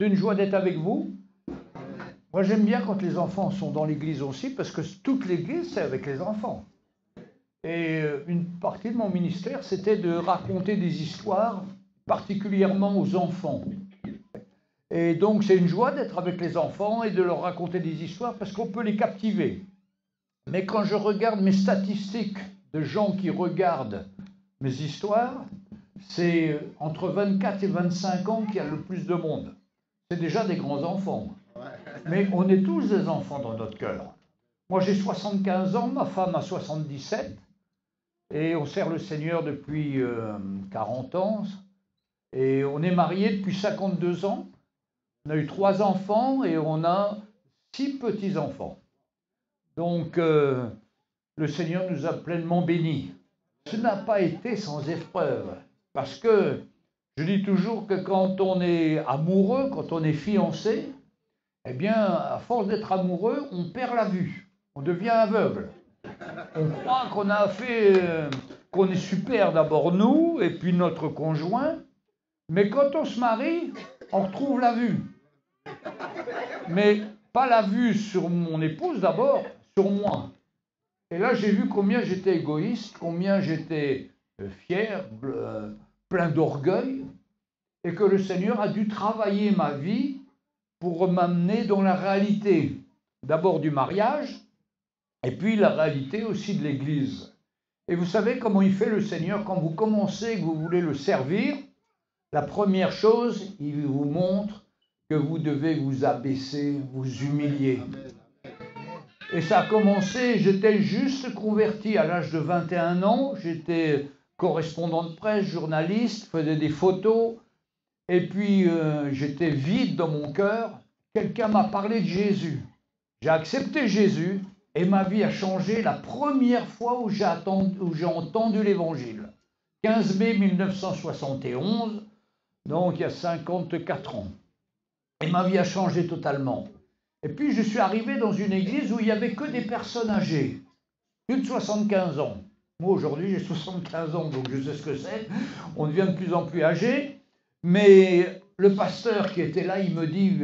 C'est une joie d'être avec vous. Moi, j'aime bien quand les enfants sont dans l'église aussi, parce que toute l'église, c'est avec les enfants. Et une partie de mon ministère, c'était de raconter des histoires, particulièrement aux enfants. Et donc, c'est une joie d'être avec les enfants et de leur raconter des histoires, parce qu'on peut les captiver. Mais quand je regarde mes statistiques de gens qui regardent mes histoires, c'est entre 24 et 25 ans qu'il y a le plus de monde. C'est déjà des grands enfants. Mais on est tous des enfants dans notre cœur. Moi, j'ai 75 ans, ma femme a 77, et on sert le Seigneur depuis 40 ans. Et on est mariés depuis 52 ans. On a eu 3 enfants et on a 6 petits-enfants. Donc, le Seigneur nous a pleinement bénis. Ce n'a pas été sans épreuve, parce que je dis toujours que quand on est amoureux, quand on est fiancé, eh bien, à force d'être amoureux, on perd la vue, on devient aveugle. On croit qu'on a fait, qu'on est super d'abord nous, et puis notre conjoint, mais quand on se marie, on retrouve la vue. Mais pas la vue sur mon épouse d'abord, sur moi. Et là, j'ai vu combien j'étais égoïste, combien j'étais fier, plein d'orgueil, et que le Seigneur a dû travailler ma vie pour m'amener dans la réalité, d'abord du mariage, et puis la réalité aussi de l'Église. Et vous savez comment il fait le Seigneur quand vous commencez, que vous voulez le servir? La première chose, il vous montre que vous devez vous abaisser, vous humilier. Et ça a commencé, j'étais juste converti à l'âge de 21 ans, j'étais correspondant de presse, journaliste, faisais des photos, et puis j'étais vide dans mon cœur. Quelqu'un m'a parlé de Jésus. J'ai accepté Jésus et ma vie a changé la première fois où j'ai entendu l'Évangile. 15 mai 1971, donc il y a 54 ans. Et ma vie a changé totalement. Et puis je suis arrivé dans une église où il n'y avait que des personnes âgées, plus de 75 ans. Moi aujourd'hui j'ai 75 ans, donc je sais ce que c'est. On devient de plus en plus âgé. Mais le pasteur qui était là, il me dit,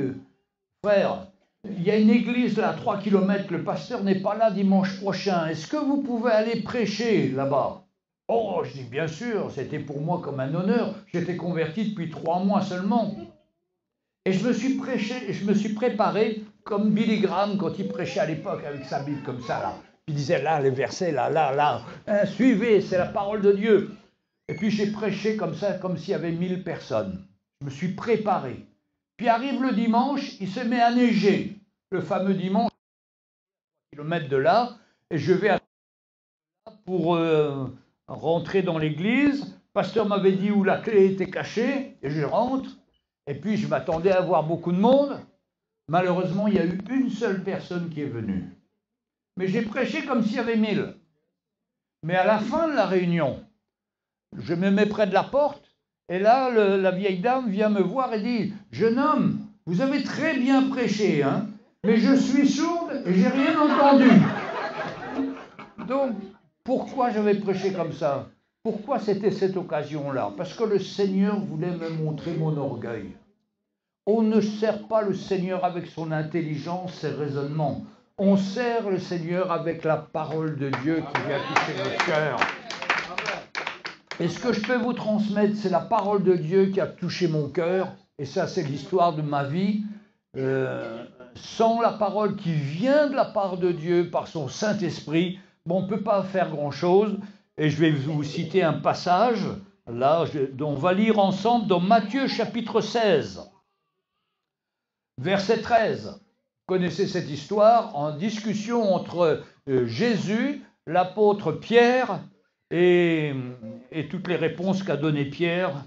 frère, il y a une église là à 3 km, le pasteur n'est pas là dimanche prochain. Est-ce que vous pouvez aller prêcher là-bas? Oh, je dis bien sûr, c'était pour moi comme un honneur. J'étais converti depuis 3 mois seulement. Et je me suis préparé comme Billy Graham quand il prêchait à l'époque avec sa Bible comme ça, là. Il disait là, les versets, là. Hein, suivez, c'est la parole de Dieu. Et puis j'ai prêché comme ça, comme s'il y avait 1000 personnes. Je me suis préparé. Puis arrive le dimanche, il se met à neiger. Le fameux dimanche, 1 km de là, et je vais pour rentrer dans l'église. Le pasteur m'avait dit où la clé était cachée, et je rentre. Et puis, je m'attendais à voir beaucoup de monde. Malheureusement, il y a eu une seule personne qui est venue. Mais j'ai prêché comme s'il y avait 1000. Mais à la fin de la réunion, je me mets près de la porte, et là, la vieille dame vient me voir et dit, « Jeune homme, vous avez très bien prêché, hein, mais je suis sourde et j'ai rien entendu. » Donc, pourquoi j'avais prêché comme ça? Pourquoi c'était cette occasion-là? Parce que le Seigneur voulait me montrer mon orgueil. On ne sert pas le Seigneur avec son intelligence et raisonnement. On sert le Seigneur avec la parole de Dieu qui vient toucher notre cœur. Et ce que je peux vous transmettre, c'est la parole de Dieu qui a touché mon cœur. Et ça, c'est l'histoire de ma vie. Sans la parole qui vient de la part de Dieu par son Saint-Esprit, bon, on ne peut pas faire grand-chose. Et je vais vous citer un passage, là, on va lire ensemble dans Matthieu chapitre 16, verset 13. Vous connaissez cette histoire, en discussion entre Jésus, l'apôtre Pierre, et toutes les réponses qu'a données Pierre,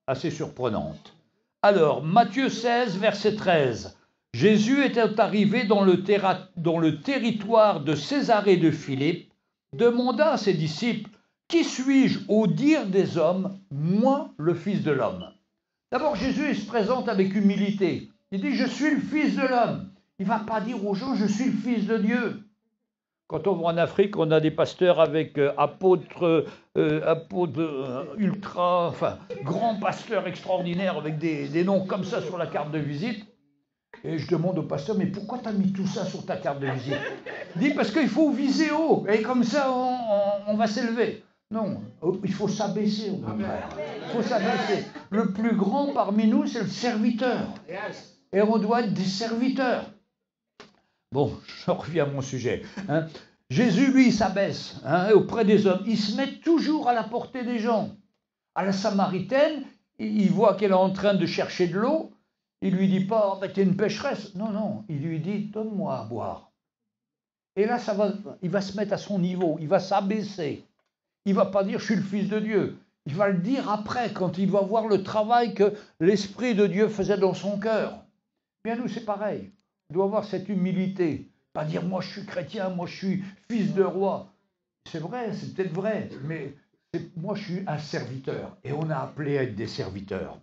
assez surprenantes. Alors, Matthieu 16, verset 13. Jésus était arrivé dans le territoire de Césarée de Philippe, demanda à ses disciples, « Qui suis-je au dire des hommes, moi, le Fils de l'homme » D'abord, Jésus se présente avec humilité. Il dit, « Je suis le Fils de l'homme ». Il ne va pas dire aux gens, « Je suis le Fils de Dieu ». Quand on va en Afrique, on a des pasteurs avec apôtres, ultra, enfin, grands pasteurs extraordinaires avec des noms comme ça sur la carte de visite. Et je demande au pasteur, mais pourquoi tu as mis tout ça sur ta carte de visite? Il dit, parce qu'il faut viser haut, et comme ça, on va s'élever. Non, il faut s'abaisser, au contraire. Il faut s'abaisser. Le plus grand parmi nous, c'est le serviteur. Et on doit être des serviteurs. Bon, je reviens à mon sujet. Hein. Jésus, lui, il s'abaisse auprès des hommes. Il se met toujours à la portée des gens. À la Samaritaine, il voit qu'elle est en train de chercher de l'eau. Il ne lui dit pas, oh, t'es une pécheresse. Non, non, il lui dit, donne-moi à boire. Et là, il va se mettre à son niveau, il va s'abaisser. Il ne va pas dire, je suis le Fils de Dieu. Il va le dire après, quand il va voir le travail que l'Esprit de Dieu faisait dans son cœur. Bien, nous, c'est pareil. On doit avoir cette humilité. Pas dire, moi, je suis chrétien, moi, je suis fils de roi. C'est vrai, c'est peut-être vrai, mais moi, je suis un serviteur. Et on a appelé à être des serviteurs.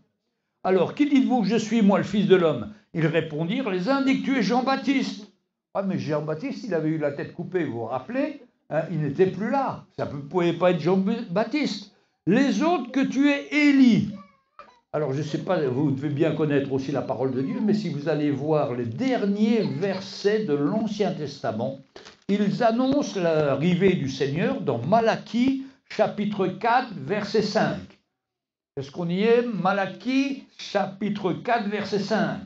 Alors, qui dites-vous que je suis, moi, le Fils de l'homme? Ils répondirent, les uns disent que tu es Jean-Baptiste. Ah, mais Jean-Baptiste, il avait eu la tête coupée, vous vous rappelez, hein, il n'était plus là. Ça ne pouvait pas être Jean-Baptiste. Les autres, que tu es Élie. Alors, je ne sais pas, vous devez bien connaître aussi la parole de Dieu, mais si vous allez voir les derniers versets de l'Ancien Testament, ils annoncent l'arrivée du Seigneur dans Malachie, chapitre 4, verset 5. Est-ce qu'on y est? Malachie, chapitre 4, verset 5.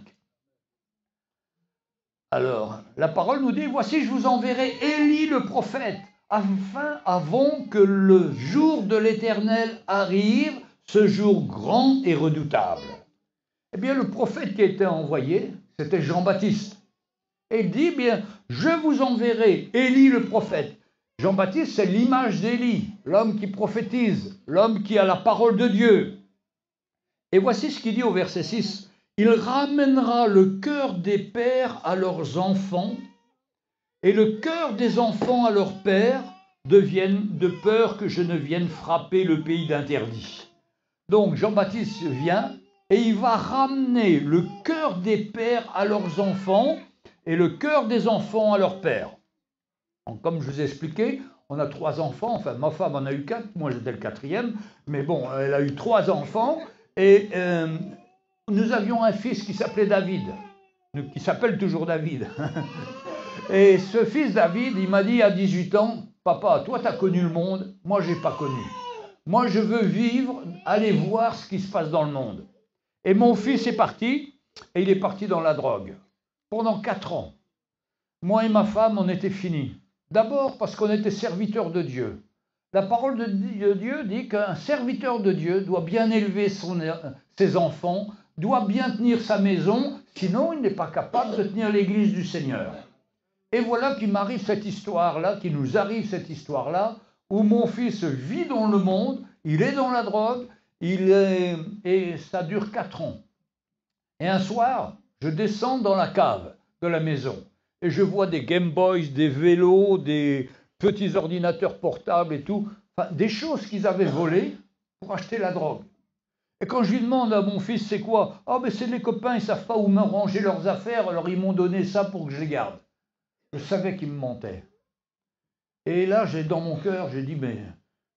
Alors, la parole nous dit, voici, je vous enverrai Élie le prophète, avant que le jour de l'Éternel arrive, ce jour grand et redoutable. Eh bien, le prophète qui a été envoyé, c'était Jean-Baptiste. Et il dit, bien, je vous enverrai Élie le prophète. Jean-Baptiste, c'est l'image d'Élie, l'homme qui prophétise, l'homme qui a la parole de Dieu. Et voici ce qu'il dit au verset 6. Il ramènera le cœur des pères à leurs enfants, et le cœur des enfants à leurs pères, de peur que je ne vienne frapper le pays d'interdit. Donc Jean-Baptiste vient, et il va ramener le cœur des pères à leurs enfants, et le cœur des enfants à leurs pères. Donc, comme je vous ai expliqué, on a 3 enfants, enfin ma femme en a eu 4, moi j'étais le 4e, mais bon, elle a eu 3 enfants, et nous avions un fils qui s'appelait David, qui s'appelle toujours David. Et ce fils David, il m'a dit à 18 ans, papa, toi tu as connu le monde, moi je n'ai pas connu. Moi je veux vivre, aller voir ce qui se passe dans le monde. Et mon fils est parti, et il est parti dans la drogue. Pendant 4 ans. Moi et ma femme, on était finis. D'abord parce qu'on était serviteurs de Dieu. La parole de Dieu dit qu'un serviteur de Dieu doit bien élever ses enfants, doit bien tenir sa maison, sinon il n'est pas capable de tenir l'église du Seigneur. Et voilà qu'il m'arrive cette histoire-là, qu'il nous arrive cette histoire-là, où mon fils vit dans le monde, il est dans la drogue, et ça dure 4 ans. Et un soir, je descends dans la cave de la maison, et je vois des Game Boys, des vélos, des petits ordinateurs portables et tout, enfin, des choses qu'ils avaient volées pour acheter la drogue. Et quand je lui demande à mon fils, c'est quoi? Ah, ben c'est les copains, ils ne savent pas où ranger leurs affaires, alors ils m'ont donné ça pour que je les garde. Je savais qu'ils me mentaient. Et là, dans mon cœur, j'ai dit, mais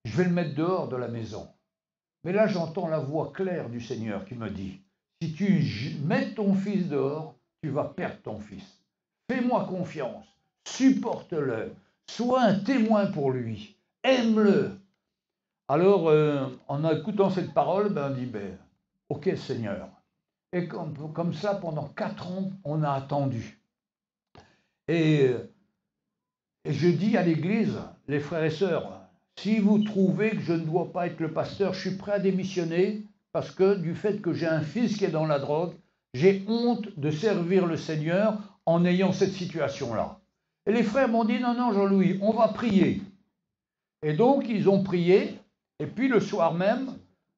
je vais le mettre dehors de la maison. Mais là, j'entends la voix claire du Seigneur qui me dit, si tu mets ton fils dehors, tu vas perdre ton fils. Fais-moi confiance, supporte-le, sois un témoin pour lui, aime-le. Alors, en écoutant cette parole, on dit, ok Seigneur. Et comme ça, pendant 4 ans, on a attendu. Et je dis à l'église, les frères et sœurs, si vous trouvez que je ne dois pas être le pasteur, je suis prêt à démissionner, parce que du fait que j'ai un fils qui est dans la drogue, j'ai honte de servir le Seigneur en ayant cette situation-là. Et les frères m'ont dit, non, non, Jean-Louis, on va prier. Et donc, ils ont prié, et puis le soir même,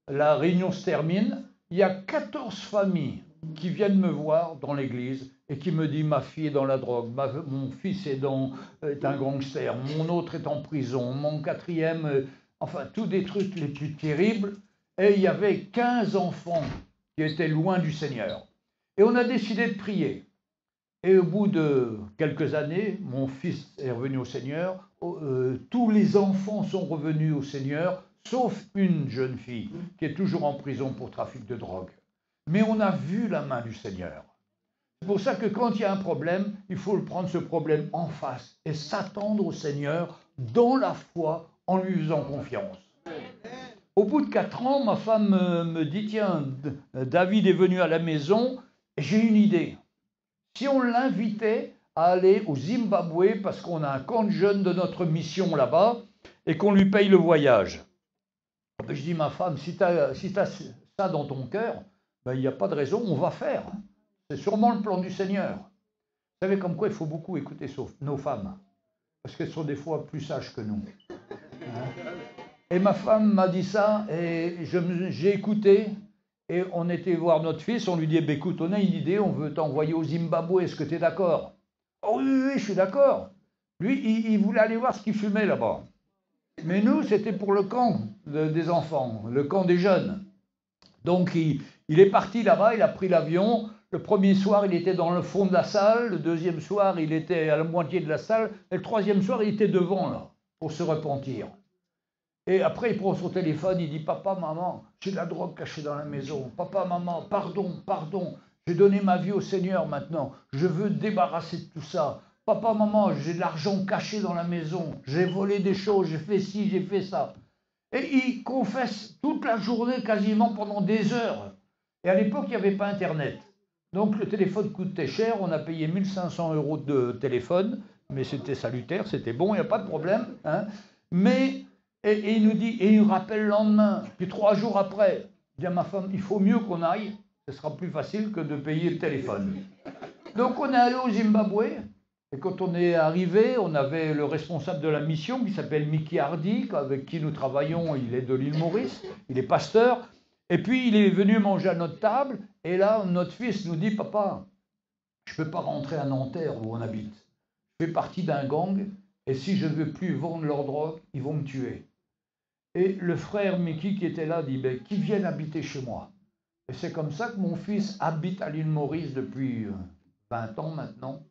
la réunion se termine, il y a 14 familles qui viennent me voir dans l'église et qui me disent, ma fille est dans la drogue, mon fils est un gangster, mon autre est en prison, mon 4e, enfin, tous des trucs les plus terribles. Et il y avait 15 enfants qui étaient loin du Seigneur. Et on a décidé de prier. Et au bout de quelques années, mon fils est revenu au Seigneur. Tous les enfants sont revenus au Seigneur, sauf une jeune fille qui est toujours en prison pour trafic de drogue. Mais on a vu la main du Seigneur. C'est pour ça que quand il y a un problème, il faut prendre ce problème en face et s'attendre au Seigneur dans la foi en lui faisant confiance. Au bout de 4 ans, ma femme me dit, tiens, David est venu à la maison, j'ai une idée. Si on l'invitait à aller au Zimbabwe, parce qu'on a un camp de jeunes de notre mission là-bas, et qu'on lui paye le voyage. Je dis, ma femme, si tu as ça dans ton cœur, il n'y a pas de raison, on va faire. C'est sûrement le plan du Seigneur. Vous savez comme quoi il faut beaucoup écouter nos femmes, parce qu'elles sont des fois plus sages que nous. Et ma femme m'a dit ça, et j'ai écouté, et on était voir notre fils, on lui dit, écoute, on a une idée, on veut t'envoyer au Zimbabwe, est-ce que tu es d'accord? Oh oui, je suis d'accord. Lui, il voulait aller voir ce qu'il fumait là-bas. Mais nous, c'était pour le camp des enfants, le camp des jeunes. Donc, il est parti là-bas, il a pris l'avion. Le premier soir, il était dans le fond de la salle. Le deuxième soir, il était à la moitié de la salle. Et le troisième soir, il était devant, là, pour se repentir. Et après, il prend son téléphone, il dit, papa, maman, j'ai de la drogue cachée dans la maison. Papa, maman, pardon, j'ai donné ma vie au Seigneur maintenant. Je veux débarrasser de tout ça. Papa, maman, j'ai de l'argent caché dans la maison. J'ai volé des choses, j'ai fait ci, j'ai fait ça. Et il confesse toute la journée, quasiment pendant des heures. Et à l'époque, il n'y avait pas Internet. Donc le téléphone coûtait cher, on a payé 1 500 € de téléphone, mais c'était salutaire, c'était bon, il n'y a pas de problème. Hein. Mais, et il nous dit, et il nous rappelle le lendemain, puis 3 jours après, il dit à ma femme, il faut mieux qu'on aille, ce sera plus facile que de payer le téléphone. Donc on est allé au Zimbabwe, et quand on est arrivé, on avait le responsable de la mission qui s'appelle Mickey Hardy, avec qui nous travaillons, il est de l'île Maurice, il est pasteur, et puis il est venu manger à notre table, et là notre fils nous dit, papa, je ne peux pas rentrer à Nanterre où on habite, je fais partie d'un gang, et si je ne veux plus vendre leur drogue, ils vont me tuer. Et le frère Mickey qui était là dit, qu'ils viennent habiter chez moi. Et c'est comme ça que mon fils habite à l'île Maurice depuis 20 ans maintenant,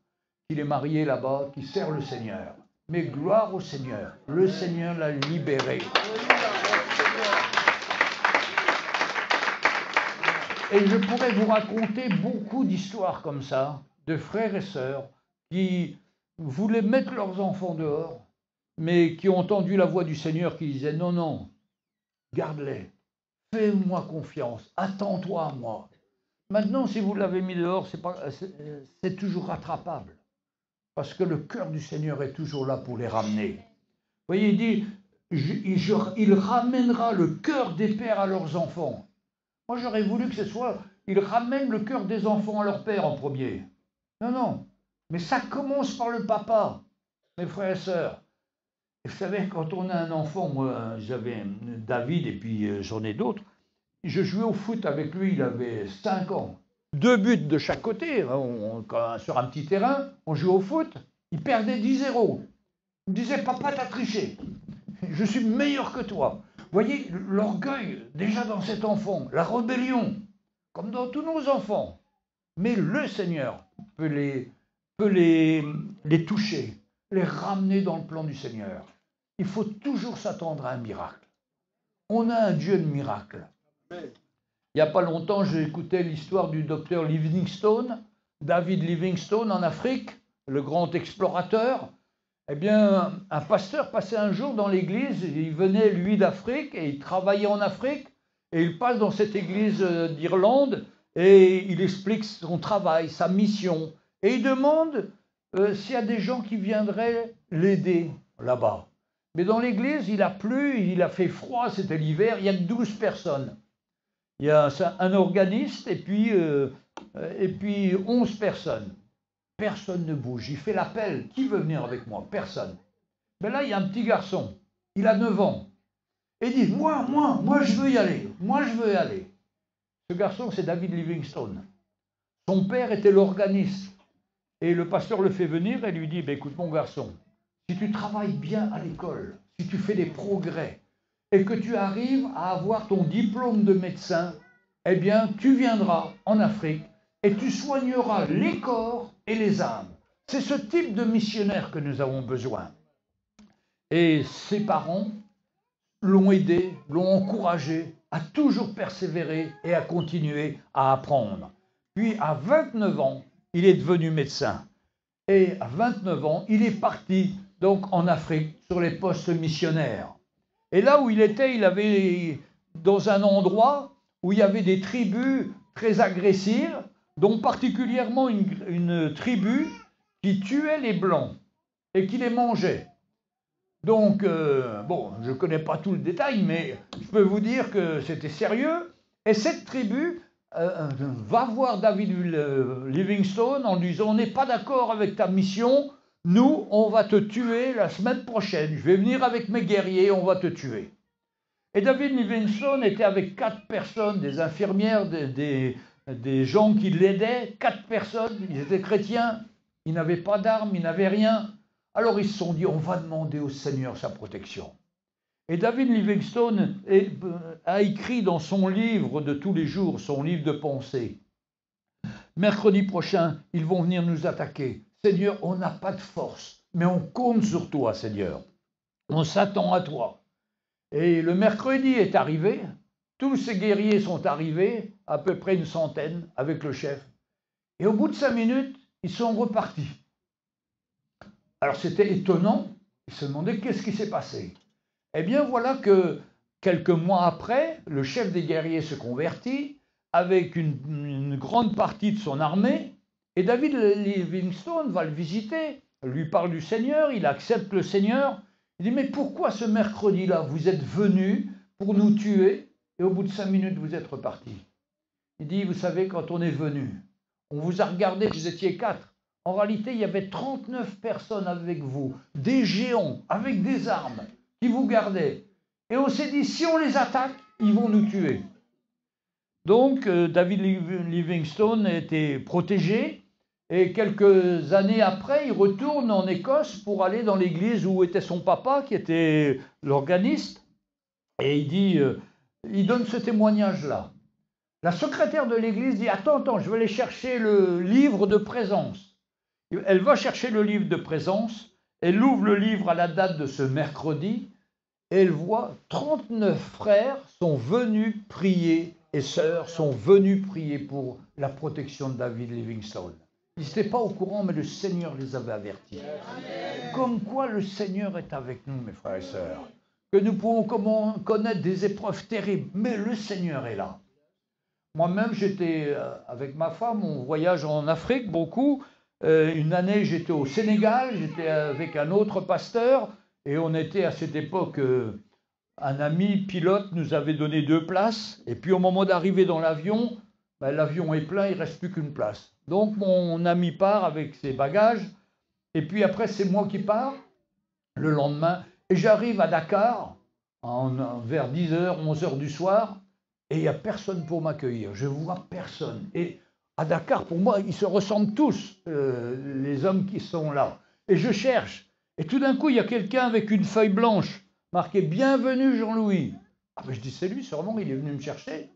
qu'il est marié là-bas, qui sert le Seigneur. Mais gloire au Seigneur, le Seigneur l'a libéré. Et je pourrais vous raconter beaucoup d'histoires comme ça, de frères et sœurs qui voulaient mettre leurs enfants dehors, mais qui ont entendu la voix du Seigneur qui disait, non, non, garde-les, fais-moi confiance, attends-toi à moi. Maintenant, si vous l'avez mis dehors, c'est toujours rattrapable. Parce que le cœur du Seigneur est toujours là pour les ramener. Vous voyez, il dit, il ramènera le cœur des pères à leurs enfants. Moi, j'aurais voulu que ce soit, il ramène le cœur des enfants à leur père en premier. Non, non, mais ça commence par le papa, mes frères et sœurs. Et vous savez, quand on a un enfant, moi, j'avais David et puis j'en ai d'autres, je jouais au foot avec lui, il avait 5 ans. 2 buts de chaque côté, sur un petit terrain, on jouait au foot, il perdait 10-0. Il me disait, papa, t'as triché, je suis meilleur que toi. Vous voyez, l'orgueil, déjà dans cet enfant, la rébellion, comme dans tous nos enfants. Mais le Seigneur peut les toucher, les ramener dans le plan du Seigneur. Il faut toujours s'attendre à un miracle. On a un Dieu de miracle. Il n'y a pas longtemps, j'ai écouté l'histoire du docteur Livingstone, David Livingstone en Afrique, le grand explorateur. Eh bien, un pasteur passait un jour dans l'église, il venait, lui, d'Afrique, et il travaillait en Afrique, et il passe dans cette église d'Irlande, et il explique son travail, sa mission, et il demande s'il y a des gens qui viendraient l'aider là-bas. Mais dans l'église, il a plu, il a fait froid, c'était l'hiver, il n'y a que 12 personnes. Il y a un organiste et puis 11 personnes. Personne ne bouge. Il fait l'appel. Qui veut venir avec moi? Personne. Mais là, il y a un petit garçon. Il a 9 ans. Et il dit, moi, je veux y aller. Moi, je veux y aller. Ce garçon, c'est David Livingstone. Son père était l'organiste. Et le pasteur le fait venir et lui dit, écoute, mon garçon, si tu travailles bien à l'école, si tu fais des progrès, et que tu arrives à avoir ton diplôme de médecin, eh bien, tu viendras en Afrique et tu soigneras les corps et les âmes. C'est ce type de missionnaire que nous avons besoin. Et ses parents l'ont aidé, l'ont encouragé à toujours persévérer et à continuer à apprendre. Puis à 29 ans, il est devenu médecin. Et à 29 ans, il est parti donc en Afrique sur les postes missionnaires. Et là où il était, il avait dans un endroit où il y avait des tribus très agressives, dont particulièrement une tribu qui tuait les Blancs et qui les mangeait. Donc, bon, je ne connais pas tout le détail, mais je peux vous dire que c'était sérieux. Et cette tribu va voir David Livingstone en lui disant « On n'est pas d'accord avec ta mission, nous, on va te tuer la semaine prochaine. Je vais venir avec mes guerriers, on va te tuer. » Et David Livingstone était avec 4 personnes, des infirmières, des gens qui l'aidaient, 4 personnes, ils étaient chrétiens, ils n'avaient pas d'armes, ils n'avaient rien. Alors ils se sont dit, on va demander au Seigneur sa protection. Et David Livingstone a écrit dans son livre de tous les jours, son livre de pensée, mercredi prochain, ils vont venir nous attaquer. Seigneur, on n'a pas de force, mais on compte sur toi, Seigneur. On s'attend à toi. Et le mercredi est arrivé, tous ces guerriers sont arrivés, à peu près une centaine, avec le chef. Et au bout de 5 minutes, ils sont repartis. Alors c'était étonnant, ils se demandaient qu'est-ce qui s'est passé. Eh bien voilà que quelques mois après, le chef des guerriers se convertit avec une grande partie de son armée, et David Livingstone va le visiter, lui parle du Seigneur, il accepte le Seigneur. Il dit, mais pourquoi ce mercredi-là, vous êtes venus pour nous tuer, et au bout de 5 minutes, vous êtes repartis? Il dit, vous savez, quand on est venu, on vous a regardé, vous étiez 4. En réalité, il y avait 39 personnes avec vous, des géants, avec des armes, qui vous gardaient. Et on s'est dit, si on les attaque, ils vont nous tuer. Donc, David Livingstone était protégé, et quelques années après, il retourne en Écosse pour aller dans l'église où était son papa, qui était l'organiste, et il dit, il donne ce témoignage-là. La secrétaire de l'église dit, attends, je vais aller chercher le livre de présence. Elle va chercher le livre de présence, elle ouvre le livre à la date de ce mercredi, et elle voit 39 frères sont venus prier, et sœurs sont venus prier pour la protection de David Livingstone. Ils n'étaient pas au courant, mais le Seigneur les avait avertis. Comme quoi le Seigneur est avec nous, mes frères et sœurs. Que nous pouvons connaître des épreuves terribles, mais le Seigneur est là. Moi-même, j'étais avec ma femme, on voyage en Afrique beaucoup. Une année, j'étais au Sénégal, j'étais avec un autre pasteur, et on était à cette époque, un ami pilote nous avait donné 2 places, et puis au moment d'arriver dans l'avion, l'avion est plein, il ne reste plus qu'une place. Donc mon ami part avec ses bagages, et puis après c'est moi qui pars le lendemain, et j'arrive à Dakar vers 10h, 11h du soir, et il n'y a personne pour m'accueillir, je ne vois personne. Et à Dakar, pour moi, ils se ressemblent tous, les hommes qui sont là. Et je cherche, et tout d'un coup, il y a quelqu'un avec une feuille blanche, marqué « Bienvenue Jean-Louis ». Ah ben je dis « C'est lui, sûrement, il est venu me chercher ».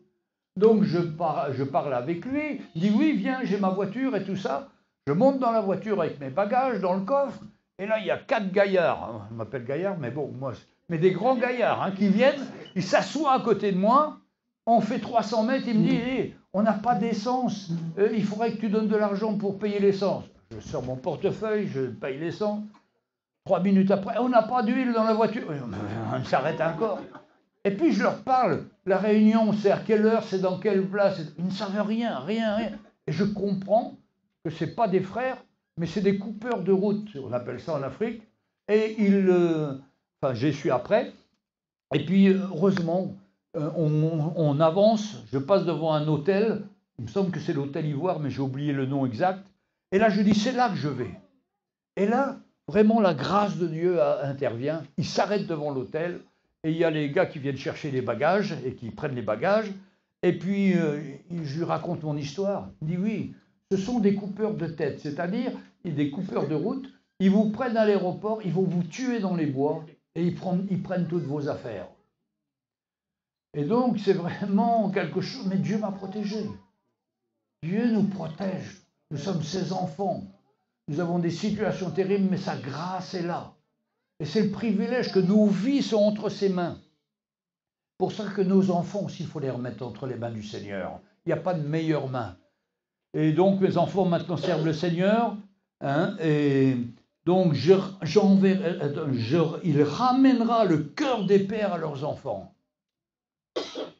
Donc je parle avec lui, il dit oui, viens, j'ai ma voiture et tout ça. Je monte dans la voiture avec mes bagages, dans le coffre, et là il y a 4 gaillards, on m'appelle gaillard, mais bon, moi, mais des grands gaillards qui viennent, ils s'assoient à côté de moi, on fait 300 mètres, il me dit hey, on n'a pas d'essence, il faudrait que tu donnes de l'argent pour payer l'essence. Je sors mon portefeuille, je paye l'essence. 3 minutes après, on n'a pas d'huile dans la voiture, on s'arrête encore. Et puis je leur parle, la réunion, c'est à quelle heure, c'est dans quelle place. Ils ne savent rien. Et je comprends que ce n'est pas des frères, mais c'est des coupeurs de route, on appelle ça en Afrique. Et j'y suis après. Et puis, heureusement, on avance, je passe devant un hôtel, il me semble que c'est l'hôtel Ivoire, mais j'ai oublié le nom exact. Et là, je dis, c'est là que je vais. Et là, vraiment, la grâce de Dieu intervient. Il s'arrête devant l'hôtel. Et il y a les gars qui viennent chercher les bagages et qui prennent les bagages. Et puis, je lui raconte mon histoire. Il dit oui, ce sont des coupeurs de tête, c'est-à-dire des coupeurs de route. Ils vous prennent à l'aéroport, ils vont vous tuer dans les bois et ils prennent toutes vos affaires. Et donc, c'est vraiment quelque chose. Mais Dieu m'a protégé. Dieu nous protège. Nous sommes ses enfants. Nous avons des situations terribles, mais sa grâce est là. Et c'est le privilège que nos vies sont entre ses mains. Pour ça que nos enfants aussi, il faut les remettre entre les mains du Seigneur. Il n'y a pas de meilleure main. Et donc, mes enfants maintenant servent le Seigneur. Hein, et donc, il ramènera le cœur des pères à leurs enfants.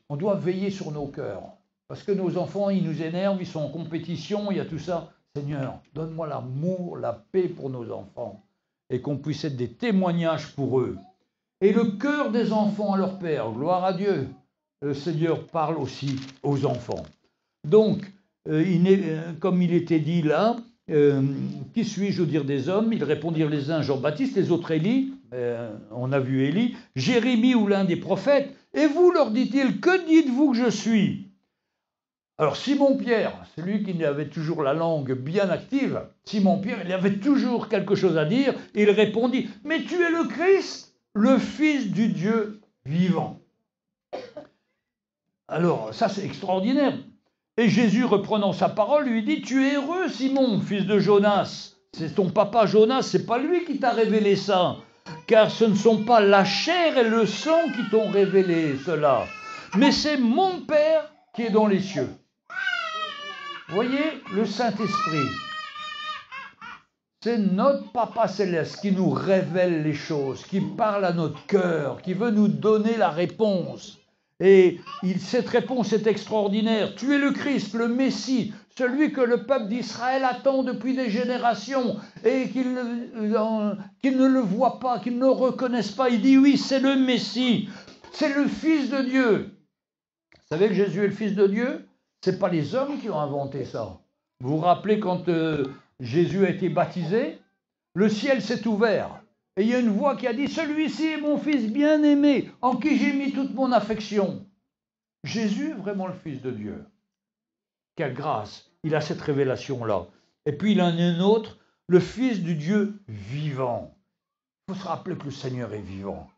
On doit veiller sur nos cœurs. Parce que nos enfants, ils nous énervent, ils sont en compétition, il y a tout ça. Seigneur, donne-moi l'amour, la paix pour nos enfants. Et qu'on puisse être des témoignages pour eux. Et le cœur des enfants à leur père, gloire à Dieu. Le Seigneur parle aussi aux enfants. Donc, comme il était dit là, qui suis-je au dire des hommes? Ils répondirent les uns Jean-Baptiste, les autres Élie. On a vu Élie. Jérémie ou l'un des prophètes. Et vous, leur dit-il, que dites-vous que je suis? Alors Simon-Pierre, celui qui avait toujours la langue bien active, Simon-Pierre, il avait toujours quelque chose à dire. Et il répondit, mais tu es le Christ, le Fils du Dieu vivant. Alors, ça c'est extraordinaire. Et Jésus, reprenant sa parole, lui dit, tu es heureux, Simon, fils de Jonas. C'est ton papa Jonas, c'est pas lui qui t'a révélé ça. Car ce ne sont pas la chair et le sang qui t'ont révélé cela. Mais c'est mon Père qui est dans les cieux. Vous voyez, le Saint-Esprit, c'est notre Papa Céleste qui nous révèle les choses, qui parle à notre cœur, qui veut nous donner la réponse. Et cette réponse est extraordinaire. Tu es le Christ, le Messie, celui que le peuple d'Israël attend depuis des générations et qu'ils ne le voient pas, qu'ils ne le reconnaissent pas. Il dit oui, c'est le Messie, c'est le Fils de Dieu. Vous savez que Jésus est le Fils de Dieu? Ce n'est pas les hommes qui ont inventé ça. Vous vous rappelez quand Jésus a été baptisé, le ciel s'est ouvert. Et il y a une voix qui a dit, celui-ci est mon Fils bien-aimé, en qui j'ai mis toute mon affection. Jésus est vraiment le Fils de Dieu. Quelle grâce, il a cette révélation-là. Et puis il en a une autre, le Fils du Dieu vivant. Il faut se rappeler que le Seigneur est vivant.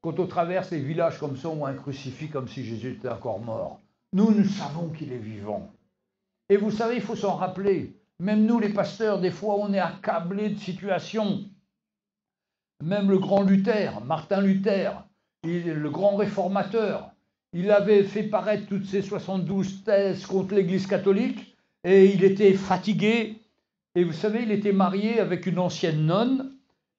Quand on traverse les villages comme ça, on voit un crucifix comme si Jésus était encore mort. Nous savons qu'il est vivant. Et vous savez, il faut s'en rappeler. Même nous, les pasteurs, des fois, on est accablés de situations. Même le grand Luther, Martin Luther, le grand réformateur, il avait fait paraître toutes ces 72 thèses contre l'Église catholique et il était fatigué. Et vous savez, il était marié avec une ancienne nonne.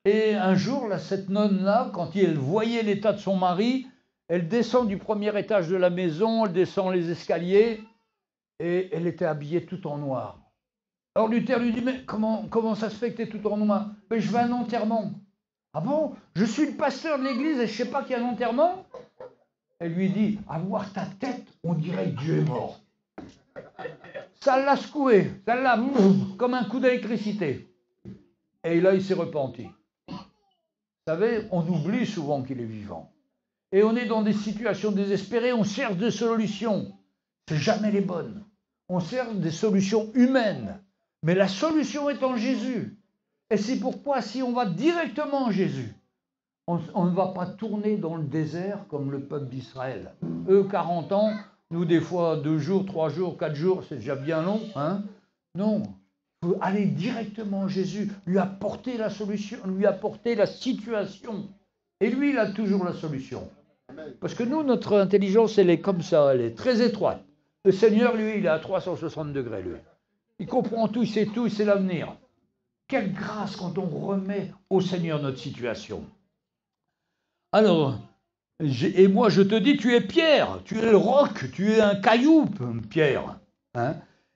Et un jour, là, cette nonne-là, quand elle voyait l'état de son mari, elle descend du premier étage de la maison, elle descend les escaliers et elle était habillée tout en noir. Alors Luther lui dit, mais comment ça se fait que tu es tout en noir? Mais je vais à un enterrement. Ah bon? Je suis le pasteur de l'église et je ne sais pas qu'il y a un enterrement? Elle lui dit, à voir ta tête, on dirait que Dieu est mort. Ça l'a secoué, ça l'a comme un coup d'électricité. Et là, il s'est repenti. Vous savez, on oublie souvent qu'il est vivant. Et on est dans des situations désespérées, on cherche des solutions. C'est jamais les bonnes. On cherche des solutions humaines. Mais la solution est en Jésus. Et c'est pourquoi si on va directement en Jésus, on ne va pas tourner dans le désert comme le peuple d'Israël. Eux, 40 ans, nous des fois 2 jours, 3 jours, 4 jours, c'est déjà bien long. Hein? Non, il faut aller directement en Jésus, lui apporter la solution, lui apporter la situation. Et lui, il a toujours la solution. Parce que nous, notre intelligence, elle est comme ça, elle est très étroite. Le Seigneur, lui, il est à 360 degrés, lui. Il comprend tout, il sait l'avenir. Quelle grâce quand on remet au Seigneur notre situation. Alors, et moi je te dis, tu es Pierre, tu es le roc, tu es un caillou, Pierre. Hein,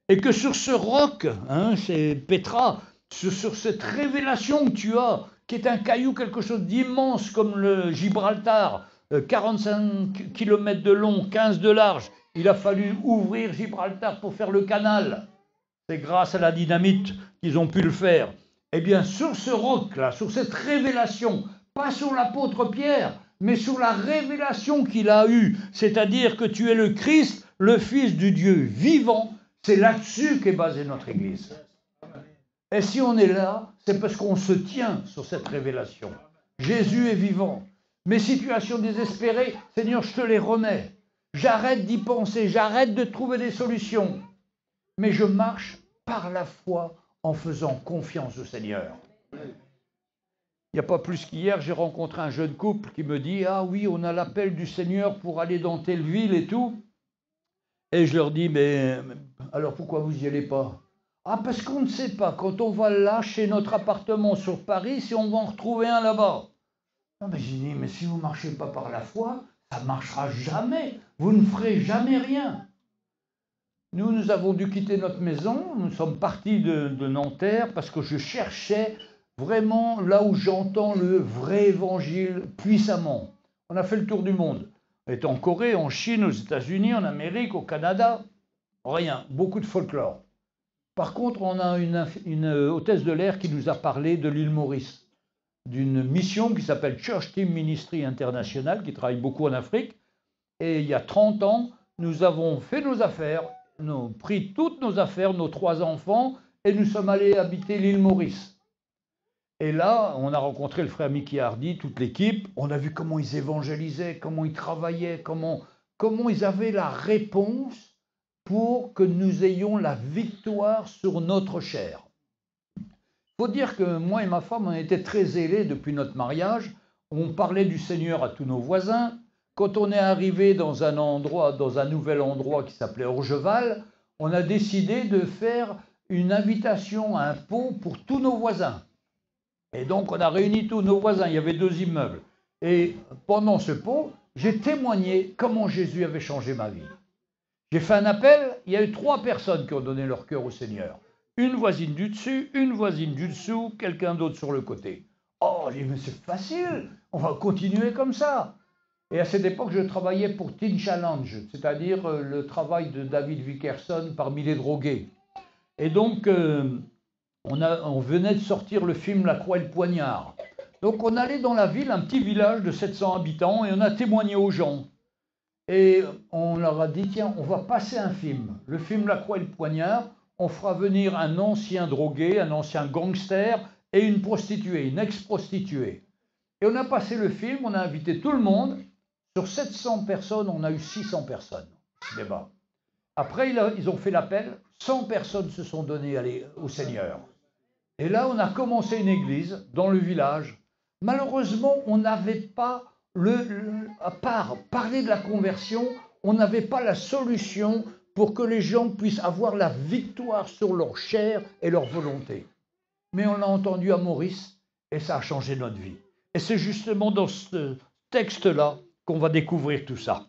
et que sur ce roc, hein, c'est Pétra, sur cette révélation que tu as, qui est un caillou, quelque chose d'immense comme le Gibraltar, 45 km de long, 15 de large, il a fallu ouvrir Gibraltar pour faire le canal. C'est grâce à la dynamite qu'ils ont pu le faire. Eh bien, sur ce roc-là, sur cette révélation, pas sur l'apôtre Pierre, mais sur la révélation qu'il a eue, c'est-à-dire que tu es le Christ, le Fils du Dieu vivant, c'est là-dessus qu'est basée notre Église. Et si on est là, c'est parce qu'on se tient sur cette révélation. Jésus est vivant. Mes situations désespérées, Seigneur, je te les remets. J'arrête d'y penser, j'arrête de trouver des solutions. mais je marche par la foi en faisant confiance au Seigneur. Il n'y a pas plus qu'hier, j'ai rencontré un jeune couple qui me dit « Ah oui, on a l'appel du Seigneur pour aller dans telle ville et tout. » Et je leur dis « Mais alors pourquoi vous n'y allez pas ?»« Ah, parce qu'on ne sait pas, quand on va lâcher notre appartement sur Paris, si on va en retrouver un là-bas. » Non, mais j'ai dit « Mais si vous ne marchez pas par la foi, ça ne marchera jamais. Vous ne ferez jamais rien. » Nous avons dû quitter notre maison. Nous sommes partis de Nanterre parce que je cherchais vraiment là où j'entends le vrai évangile puissamment. On a fait le tour du monde. On est en Corée, en Chine, aux États-Unis, en Amérique, au Canada. Rien, beaucoup de folklore. Par contre, on a une hôtesse de l'air qui nous a parlé de l'île Maurice, d'une mission qui s'appelle Church Team Ministry International, qui travaille beaucoup en Afrique. Et il y a 30 ans, nous avons fait nos affaires, nous avons pris toutes nos affaires, nos 3 enfants, et nous sommes allés habiter l'île Maurice. Et là, on a rencontré le frère Mickey Hardy, toute l'équipe. On a vu comment ils évangélisaient, comment ils travaillaient, comment ils avaient la réponse pour que nous ayons la victoire sur notre chair. Il faut dire que moi et ma femme, on était très zélés depuis notre mariage. On parlait du Seigneur à tous nos voisins. Quand on est arrivé dans un nouvel endroit qui s'appelait Orgeval, on a décidé de faire une invitation à un pot pour tous nos voisins. Et donc, on a réuni tous nos voisins, il y avait 2 immeubles. Et pendant ce pot, j'ai témoigné comment Jésus avait changé ma vie. J'ai fait un appel, il y a eu 3 personnes qui ont donné leur cœur au Seigneur. Une voisine du dessus, une voisine du dessous, quelqu'un d'autre sur le côté. Oh, j'ai dit, mais c'est facile, on va continuer comme ça. Et à cette époque, je travaillais pour Teen Challenge, c'est-à-dire le travail de David Vickerson parmi les drogués. Et donc, on venait de sortir le film La Croix et le Poignard. Donc on allait dans la ville, un petit village de 700 habitants, et on a témoigné aux gens. Et on leur a dit, tiens, on va passer un film. Le film La Croix et le Poignard, on fera venir un ancien drogué, un ancien gangster et une prostituée, une ex-prostituée. Et on a passé le film, on a invité tout le monde. Sur 700 personnes, on a eu 600 personnes. Débat. Après, ils ont fait l'appel, 100 personnes se sont données au Seigneur. Et là, on a commencé une église dans le village. Malheureusement, on n'avait pas, à part parler de la conversion, on n'avait pas la solution pour que les gens puissent avoir la victoire sur leur chair et leur volonté. Mais on l'a entendu à Maurice et ça a changé notre vie. Et c'est justement dans ce texte-là qu'on va découvrir tout ça.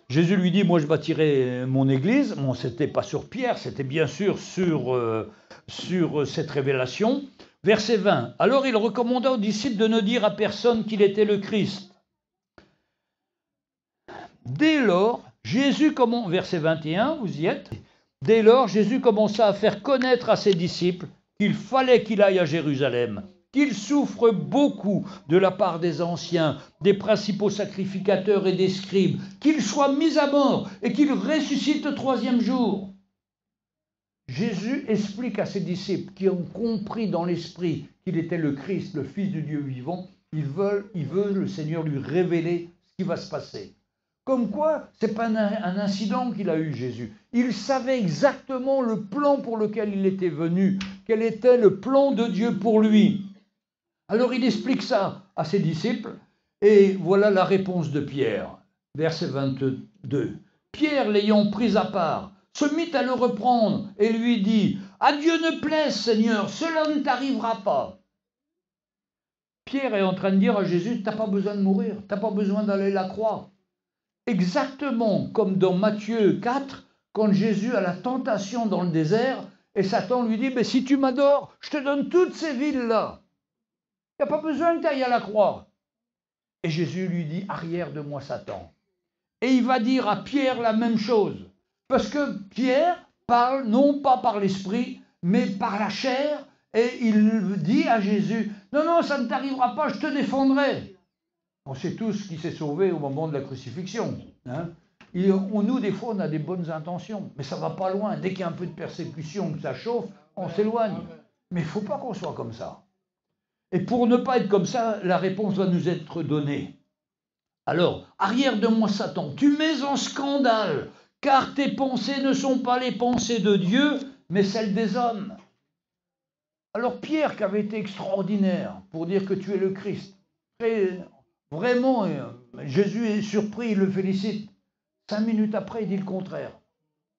Jésus lui dit, moi je bâtirai mon église. Bon, c'était pas sur Pierre, c'était bien sûr sur cette révélation. Verset 20. Alors il recommanda aux disciples de ne dire à personne qu'il était le Christ. Dès lors, verset 21, vous y êtes. Dès lors, Jésus commença à faire connaître à ses disciples qu'il fallait qu'il aille à Jérusalem, qu'il souffre beaucoup de la part des anciens, des principaux sacrificateurs et des scribes, qu'il soit mis à mort et qu'il ressuscite le 3e jour. Jésus explique à ses disciples qui ont compris dans l'esprit qu'il était le Christ, le Fils du Dieu vivant, il veut le Seigneur lui révéler ce qui va se passer. Comme quoi, ce n'est pas un incident qu'il a eu, Jésus. Il savait exactement le plan pour lequel il était venu, quel était le plan de Dieu pour lui. Alors il explique ça à ses disciples, et voilà la réponse de Pierre, verset 22. Pierre, l'ayant pris à part, se mit à le reprendre et lui dit « À Dieu ne plaise, Seigneur, cela ne t'arrivera pas. » Pierre est en train de dire à Jésus « Tu n'as pas besoin de mourir, tu n'as pas besoin d'aller à la croix. » Exactement comme dans Matthieu 4, quand Jésus a la tentation dans le désert, et Satan lui dit « Mais si tu m'adores, je te donne toutes ces villes-là. Il n'y a pas besoin que tu ailles à la croix. » Et Jésus lui dit « Arrière de moi, Satan. » Et il va dire à Pierre la même chose. Parce que Pierre parle non pas par l'esprit, mais par la chair, et il dit à Jésus « Non, non, ça ne t'arrivera pas, je te défendrai. » On sait tous qui s'est sauvé au moment de la crucifixion. Hein. Nous, des fois, on a des bonnes intentions, mais ça ne va pas loin. Dès qu'il y a un peu de persécution, que ça chauffe, on s'éloigne. Mais il ne faut pas qu'on soit comme ça. Et pour ne pas être comme ça, la réponse va nous être donnée. Alors, arrière de moi, Satan, tu mets en scandale car tes pensées ne sont pas les pensées de Dieu, mais celles des hommes. Alors Pierre, qui avait été extraordinaire pour dire que tu es le Christ, et vraiment, Jésus est surpris, il le félicite. 5 minutes après, il dit le contraire.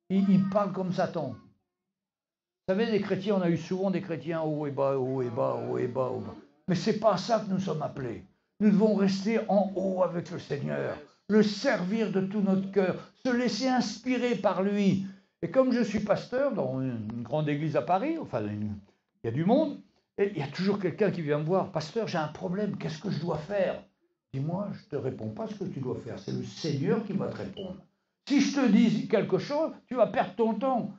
Il parle comme Satan. Vous savez, les chrétiens, on a eu souvent des chrétiens haut et bas, haut et bas, haut et bas, haut et bas. Mais ce n'est pas à ça que nous sommes appelés. Nous devons rester en haut avec le Seigneur, le servir de tout notre cœur, se laisser inspirer par lui. Et comme je suis pasteur dans une grande église à Paris, enfin, il y a du monde, et il y a toujours quelqu'un qui vient me voir. Pasteur, j'ai un problème, qu'est-ce que je dois faire? Dis-moi, je ne te réponds pas ce que tu dois faire, c'est le Seigneur qui va te répondre. Si je te dis quelque chose, tu vas perdre ton temps.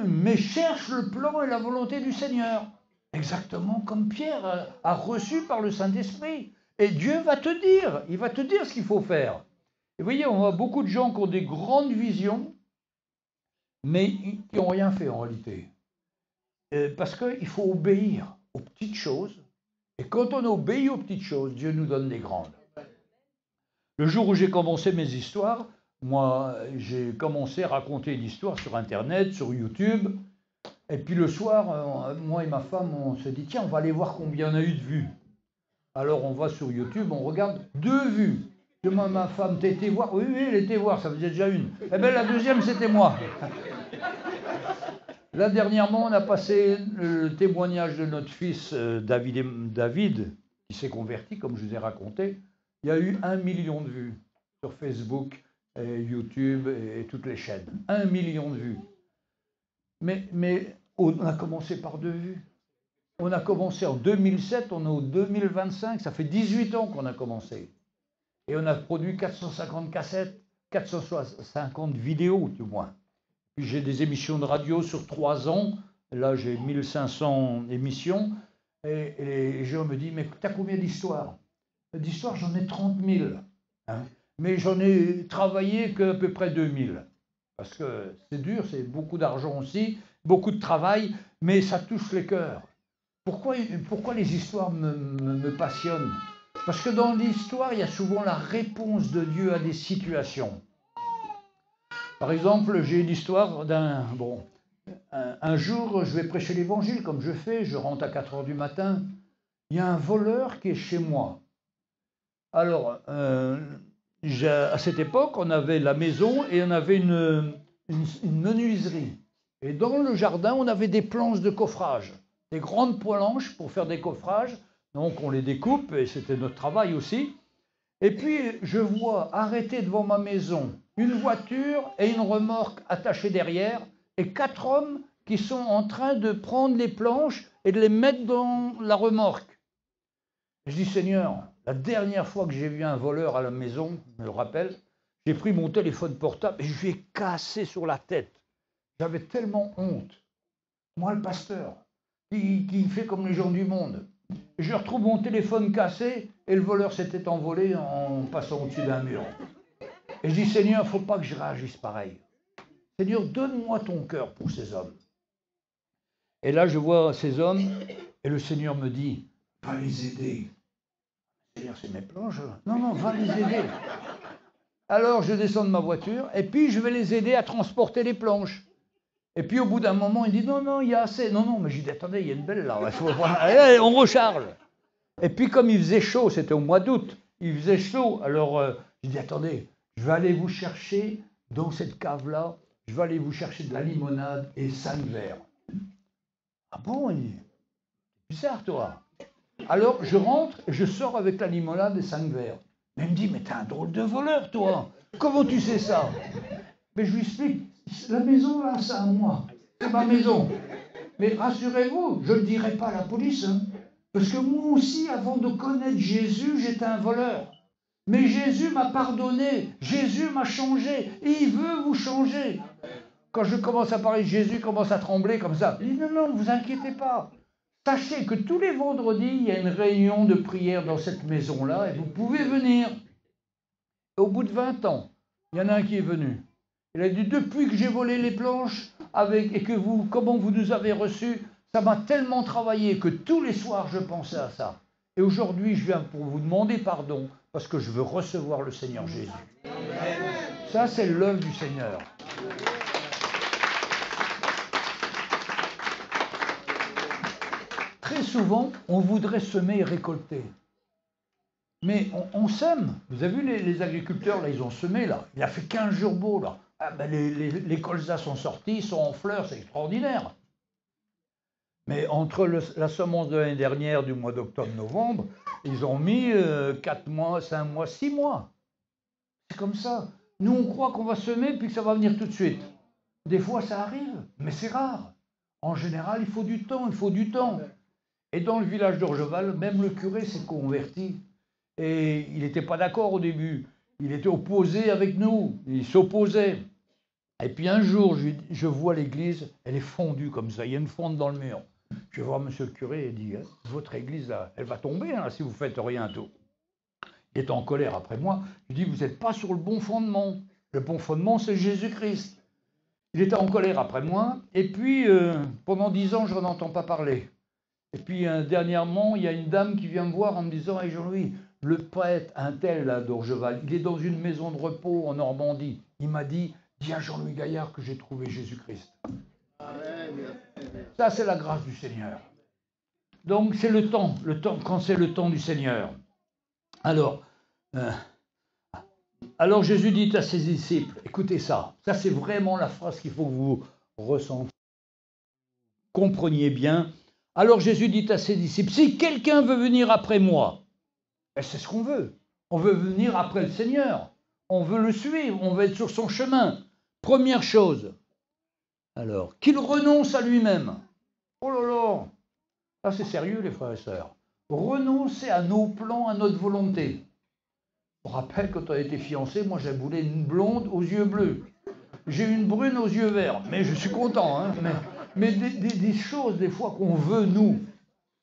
Mais cherche le plan et la volonté du Seigneur. Exactement comme Pierre a reçu par le Saint-Esprit. Et Dieu va te dire, il va te dire ce qu'il faut faire. Et vous voyez, on voit beaucoup de gens qui ont des grandes visions, mais qui n'ont rien fait en réalité. Parce qu'il faut obéir aux petites choses. Et quand on obéit aux petites choses, Dieu nous donne les grandes. Le jour où j'ai commencé mes histoires, moi, j'ai commencé à raconter l'histoire sur Internet, sur YouTube. Et puis le soir, moi et ma femme, on se dit, tiens, on va aller voir combien on a eu de vues. Alors on va sur YouTube, on regarde 2 vues. Je demande à ma femme, t'as été voir? Oui, elle était voir, ça faisait déjà une. Eh bien, la deuxième, c'était moi. Là, dernièrement, on a passé le témoignage de notre fils David, qui s'est converti, comme je vous ai raconté. Il y a eu 1 million de vues sur Facebook, et YouTube et toutes les chaînes. 1 million de vues. Mais on a commencé par 2 vues. On a commencé en 2007, on est en 2025, ça fait 18 ans qu'on a commencé. Et on a produit 450 cassettes, 450 vidéos du moins. Puis j'ai des émissions de radio sur 3 ans, là j'ai 1500 émissions, et les gens me disent, mais tu as combien d'histoires? D'histoires, j'en ai 30 000. Hein, mais j'en ai travaillé qu'à peu près 2000. Parce que c'est dur, c'est beaucoup d'argent aussi, beaucoup de travail, mais ça touche les cœurs. Pourquoi les histoires me passionnent? Parce que dans l'histoire, il y a souvent la réponse de Dieu à des situations. Par exemple, j'ai l'histoire d'un... Bon, un jour, je vais prêcher l'évangile, comme je fais, je rentre à 4 heures du matin. Il y a un voleur qui est chez moi. Alors, à cette époque, on avait la maison et on avait une menuiserie. Et dans le jardin, on avait des planches de coffrage, des grandes planches pour faire des coffrages. Donc, on les découpe et c'était notre travail aussi. Et puis, je vois arrêter devant ma maison une voiture et une remorque attachée derrière et 4 hommes qui sont en train de prendre les planches et de les mettre dans la remorque. Je dis, Seigneur, la dernière fois que j'ai vu un voleur à la maison, je me rappelle, j'ai pris mon téléphone portable et je lui ai cassé sur la tête. J'avais tellement honte. Moi, le pasteur, qui fait comme les gens du monde. Et je retrouve mon téléphone cassé et le voleur s'était envolé en passant au-dessus d'un mur. Et je dis, Seigneur, il ne faut pas que je réagisse pareil. Seigneur, donne-moi ton cœur pour ces hommes. Et là, je vois ces hommes et le Seigneur me dit, va les aider. Seigneur, c'est mes planches. Non, va les aider. Alors, je descends de ma voiture et puis je vais les aider à transporter les planches. Et puis, au bout d'un moment, il dit, non, il y a assez. Non, mais j'ai dit, attendez, il y a une belle là. Allez, on recharge. Et puis, comme il faisait chaud, c'était au mois d'août, il faisait chaud. Alors, j'ai dit, attendez, je vais aller vous chercher dans cette cave-là, je vais aller vous chercher de la limonade et 5 verres. Ah bon, il dit, c'est bizarre, toi. Alors, je rentre et je sors avec la limonade et 5 verres. Mais il me dit, mais t'es un drôle de voleur, toi. Comment tu sais ça? Mais je lui explique, la maison, là, c'est à moi. C'est ma maison. Mais rassurez-vous, je ne le dirai pas à la police. Hein, parce que moi aussi, avant de connaître Jésus, j'étais un voleur. Mais Jésus m'a pardonné. Jésus m'a changé. Et il veut vous changer. Quand je commence à parler de Jésus, il commence à trembler comme ça. Il dit, non, ne vous inquiétez pas. Sachez que tous les vendredis, il y a une réunion de prière dans cette maison-là et vous pouvez venir. Et au bout de 20 ans, il y en a un qui est venu. Il a dit, depuis que j'ai volé les planches et que comment vous nous avez reçus, ça m'a tellement travaillé que tous les soirs, je pensais à ça. Et aujourd'hui, je viens pour vous demander pardon parce que je veux recevoir le Seigneur Jésus. Ça, c'est l'œuvre du Seigneur. Très souvent, on voudrait semer et récolter. Mais on sème. Vous avez vu les agriculteurs, là, ils ont semé, là. Il a fait 15 jours beau, là. Ah, ben, les colzas sont sortis, ils sont en fleurs, c'est extraordinaire. Mais entre la semence de l'année dernière, du mois d'octobre-novembre, ils ont mis 4 mois, 5 mois, 6 mois. C'est comme ça. Nous, on croit qu'on va semer, puis que ça va venir tout de suite. Des fois, ça arrive, mais c'est rare. En général, il faut du temps, il faut du temps. Et dans le village d'Orgeval, même le curé s'est converti. Et il n'était pas d'accord au début. Il était opposé avec nous. Il s'opposait. Et puis un jour, je vois l'église, elle est fondue comme ça. Il y a une fente dans le mur. Je vais voir monsieur le curé et dit, votre église, là, elle va tomber hein, si vous ne faites rien tout. Il est en colère après moi. Je dis, vous n'êtes pas sur le bon fondement. Le bon fondement, c'est Jésus-Christ. Il était en colère après moi. Et puis, pendant 10 ans, je n'en entends pas parler. Et puis, dernièrement, il y a une dame qui vient me voir en me disant, hey Jean-Louis, le prêtre, un tel là d'Orgeval, il est dans une maison de repos en Normandie. Il m'a dit, dis à Jean-Louis Gaillard que j'ai trouvé Jésus-Christ. Ça, c'est la grâce du Seigneur. Donc, c'est le temps, quand c'est le temps du Seigneur. Alors Jésus dit à ses disciples, écoutez ça c'est vraiment la phrase qu'il faut que vous ressentiez, compreniez bien. Alors Jésus dit à ses disciples, si quelqu'un veut venir après moi, et c'est ce qu'on veut, on veut venir après le Seigneur, on veut le suivre, on veut être sur son chemin. Première chose, alors, qu'il renonce à lui-même. Oh là là, ça c'est sérieux les frères et sœurs. Renoncer à nos plans, à notre volonté. Je me rappelle quand on a été fiancés, moi j'ai voulu une blonde aux yeux bleus. J'ai une brune aux yeux verts, mais je suis content. Hein, mais des choses des fois qu'on veut nous.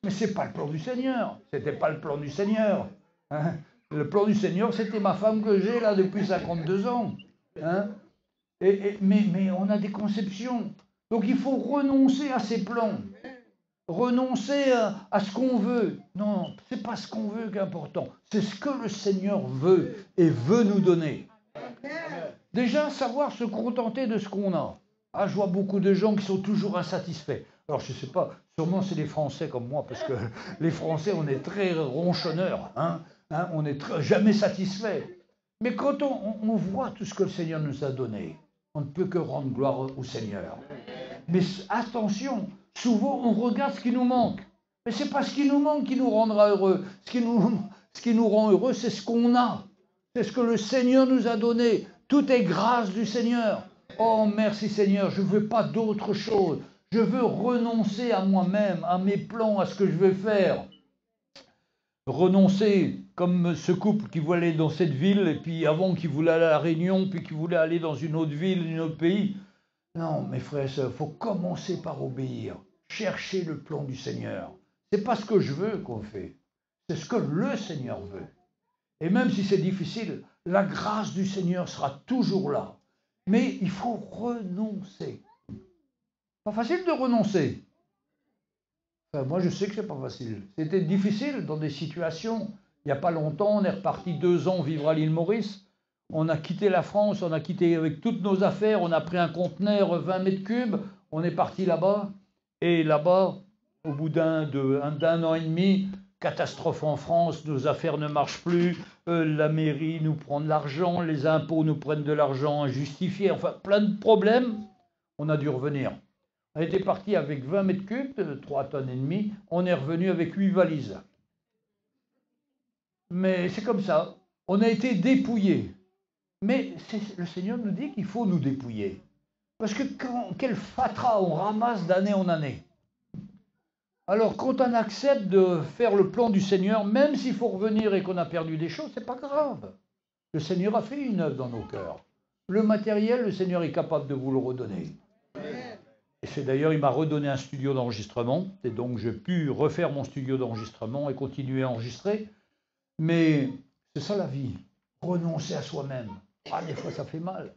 Mais c'est pas le plan du Seigneur. C'était pas le plan du Seigneur. Hein. Le plan du Seigneur, c'était ma femme que j'ai là depuis 52 ans. Hein. Mais on a des conceptions. Donc il faut renoncer à ces plans. Renoncer à ce qu'on veut. Non, c'est pas ce qu'on veut qui est important. C'est ce que le Seigneur veut et veut nous donner. Déjà, savoir se contenter de ce qu'on a. Ah, je vois beaucoup de gens qui sont toujours insatisfaits. Alors, je ne sais pas, sûrement c'est les Français comme moi, parce que les Français, on est très ronchonneurs. On n'est jamais satisfaits. Mais quand on voit tout ce que le Seigneur nous a donné, on ne peut que rendre gloire au Seigneur. Mais attention, souvent on regarde ce qui nous manque. Mais ce n'est pas ce qui nous manque qui nous rendra heureux. Ce qui nous rend heureux, c'est ce qu'on a. C'est ce que le Seigneur nous a donné. Tout est grâce du Seigneur. Oh, merci Seigneur, je ne veux pas d'autre chose. Je veux renoncer à moi-même, à mes plans, à ce que je veux faire. Renoncer, comme ce couple qui voulait aller dans cette ville, et puis avant qui voulait aller à La Réunion, puis qui voulait aller dans une autre ville, un autre pays. Non, mes frères et sœurs, il faut commencer par obéir. Chercher le plan du Seigneur. Ce n'est pas ce que je veux qu'on fait. C'est ce que le Seigneur veut. Et même si c'est difficile, la grâce du Seigneur sera toujours là. Mais il faut renoncer. Pas facile de renoncer. Enfin, moi, je sais que c'est pas facile. C'était difficile dans des situations. Il n'y a pas longtemps, on est reparti 2 ans vivre à l'île Maurice. On a quitté la France, on a quitté avec toutes nos affaires, on a pris un conteneur 20 mètres cubes, on est parti là-bas. Et là-bas, au bout d'un an et demi, catastrophe en France, nos affaires ne marchent plus, la mairie nous prend de l'argent, les impôts nous prennent de l'argent injustifié, enfin plein de problèmes. On a dû revenir. On était parti avec 20 mètres cubes, 3 tonnes et demie, on est revenu avec 8 valises. Mais c'est comme ça, on a été dépouillés. Mais le Seigneur nous dit qu'il faut nous dépouiller. Parce que quel fatras on ramasse d'année en année. Alors quand on accepte de faire le plan du Seigneur, même s'il faut revenir et qu'on a perdu des choses, c'est pas grave. Le Seigneur a fait une œuvre dans nos cœurs. Le matériel, le Seigneur est capable de vous le redonner. Et c'est d'ailleurs, il m'a redonné un studio d'enregistrement. Et donc j'ai pu refaire mon studio d'enregistrement et continuer à enregistrer. Mais c'est ça la vie. Renoncer à soi-même. Ah, des fois ça fait mal.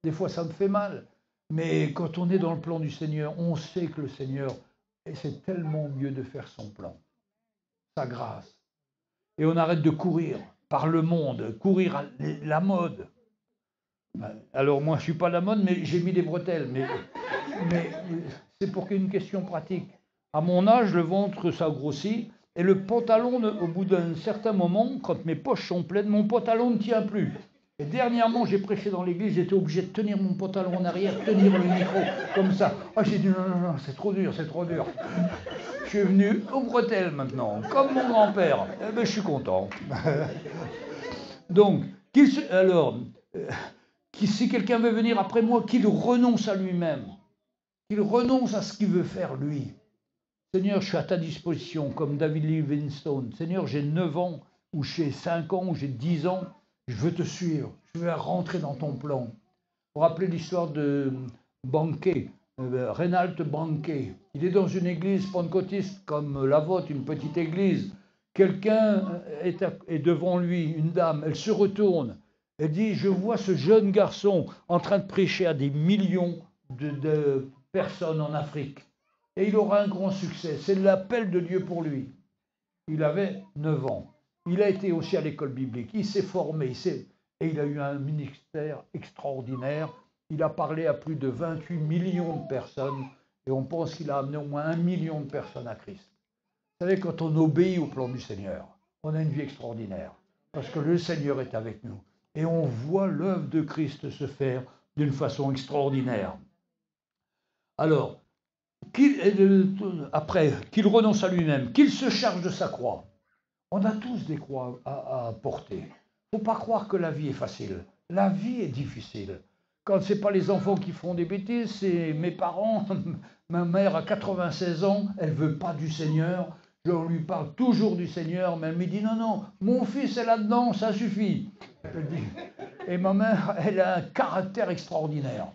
Des fois ça me fait mal. Mais quand on est dans le plan du Seigneur, on sait que le Seigneur, et c'est tellement mieux de faire son plan. Sa grâce. Et on arrête de courir par le monde, courir à la mode. Alors moi, je ne suis pas la mode, mais j'ai mis des bretelles. Mais c'est pour une question pratique. À mon âge, le ventre, ça grossit. Et le pantalon, au bout d'un certain moment, quand mes poches sont pleines, mon pantalon ne tient plus. Et dernièrement, j'ai prêché dans l'église, j'étais obligé de tenir mon pantalon en arrière, tenir le micro, comme ça. Ah, j'ai dit non, c'est trop dur, c'est trop dur. Je suis venu aux bretelles maintenant, comme mon grand-père. Eh ben, je suis content. Donc, si quelqu'un veut venir après moi, qu'il renonce à lui-même, qu'il renonce à ce qu'il veut faire lui. Seigneur, je suis à ta disposition, comme David Livingstone. Seigneur, j'ai 9 ans, ou j'ai 5 ans, ou j'ai 10 ans, je veux te suivre, je veux rentrer dans ton plan. Vous vous rappelez l'histoire de Banquet, Reinhard Banquet. Il est dans une église pentecôtiste comme la vôtre, une petite église. Quelqu'un est devant lui, une dame, elle se retourne, elle dit, je vois ce jeune garçon en train de prêcher à des millions de personnes en Afrique. Et il aura un grand succès. C'est l'appel de Dieu pour lui. Il avait 9 ans. Il a été aussi à l'école biblique. Il s'est formé. Et il a eu un ministère extraordinaire. Il a parlé à plus de 28 millions de personnes. Et on pense qu'il a amené au moins 1 million de personnes à Christ. Vous savez, quand on obéit au plan du Seigneur, on a une vie extraordinaire. Parce que le Seigneur est avec nous. Et on voit l'œuvre de Christ se faire d'une façon extraordinaire. Alors, après, qu'il renonce à lui-même, qu'il se charge de sa croix. On a tous des croix à porter. Il ne faut pas croire que la vie est facile. La vie est difficile. Quand ce n'est pas les enfants qui font des bêtises, c'est mes parents. Ma mère a 96 ans, elle ne veut pas du Seigneur. Je lui parle toujours du Seigneur, mais elle me dit non, non, mon fils est là-dedans, ça suffit. Et ma mère, elle a un caractère extraordinaire.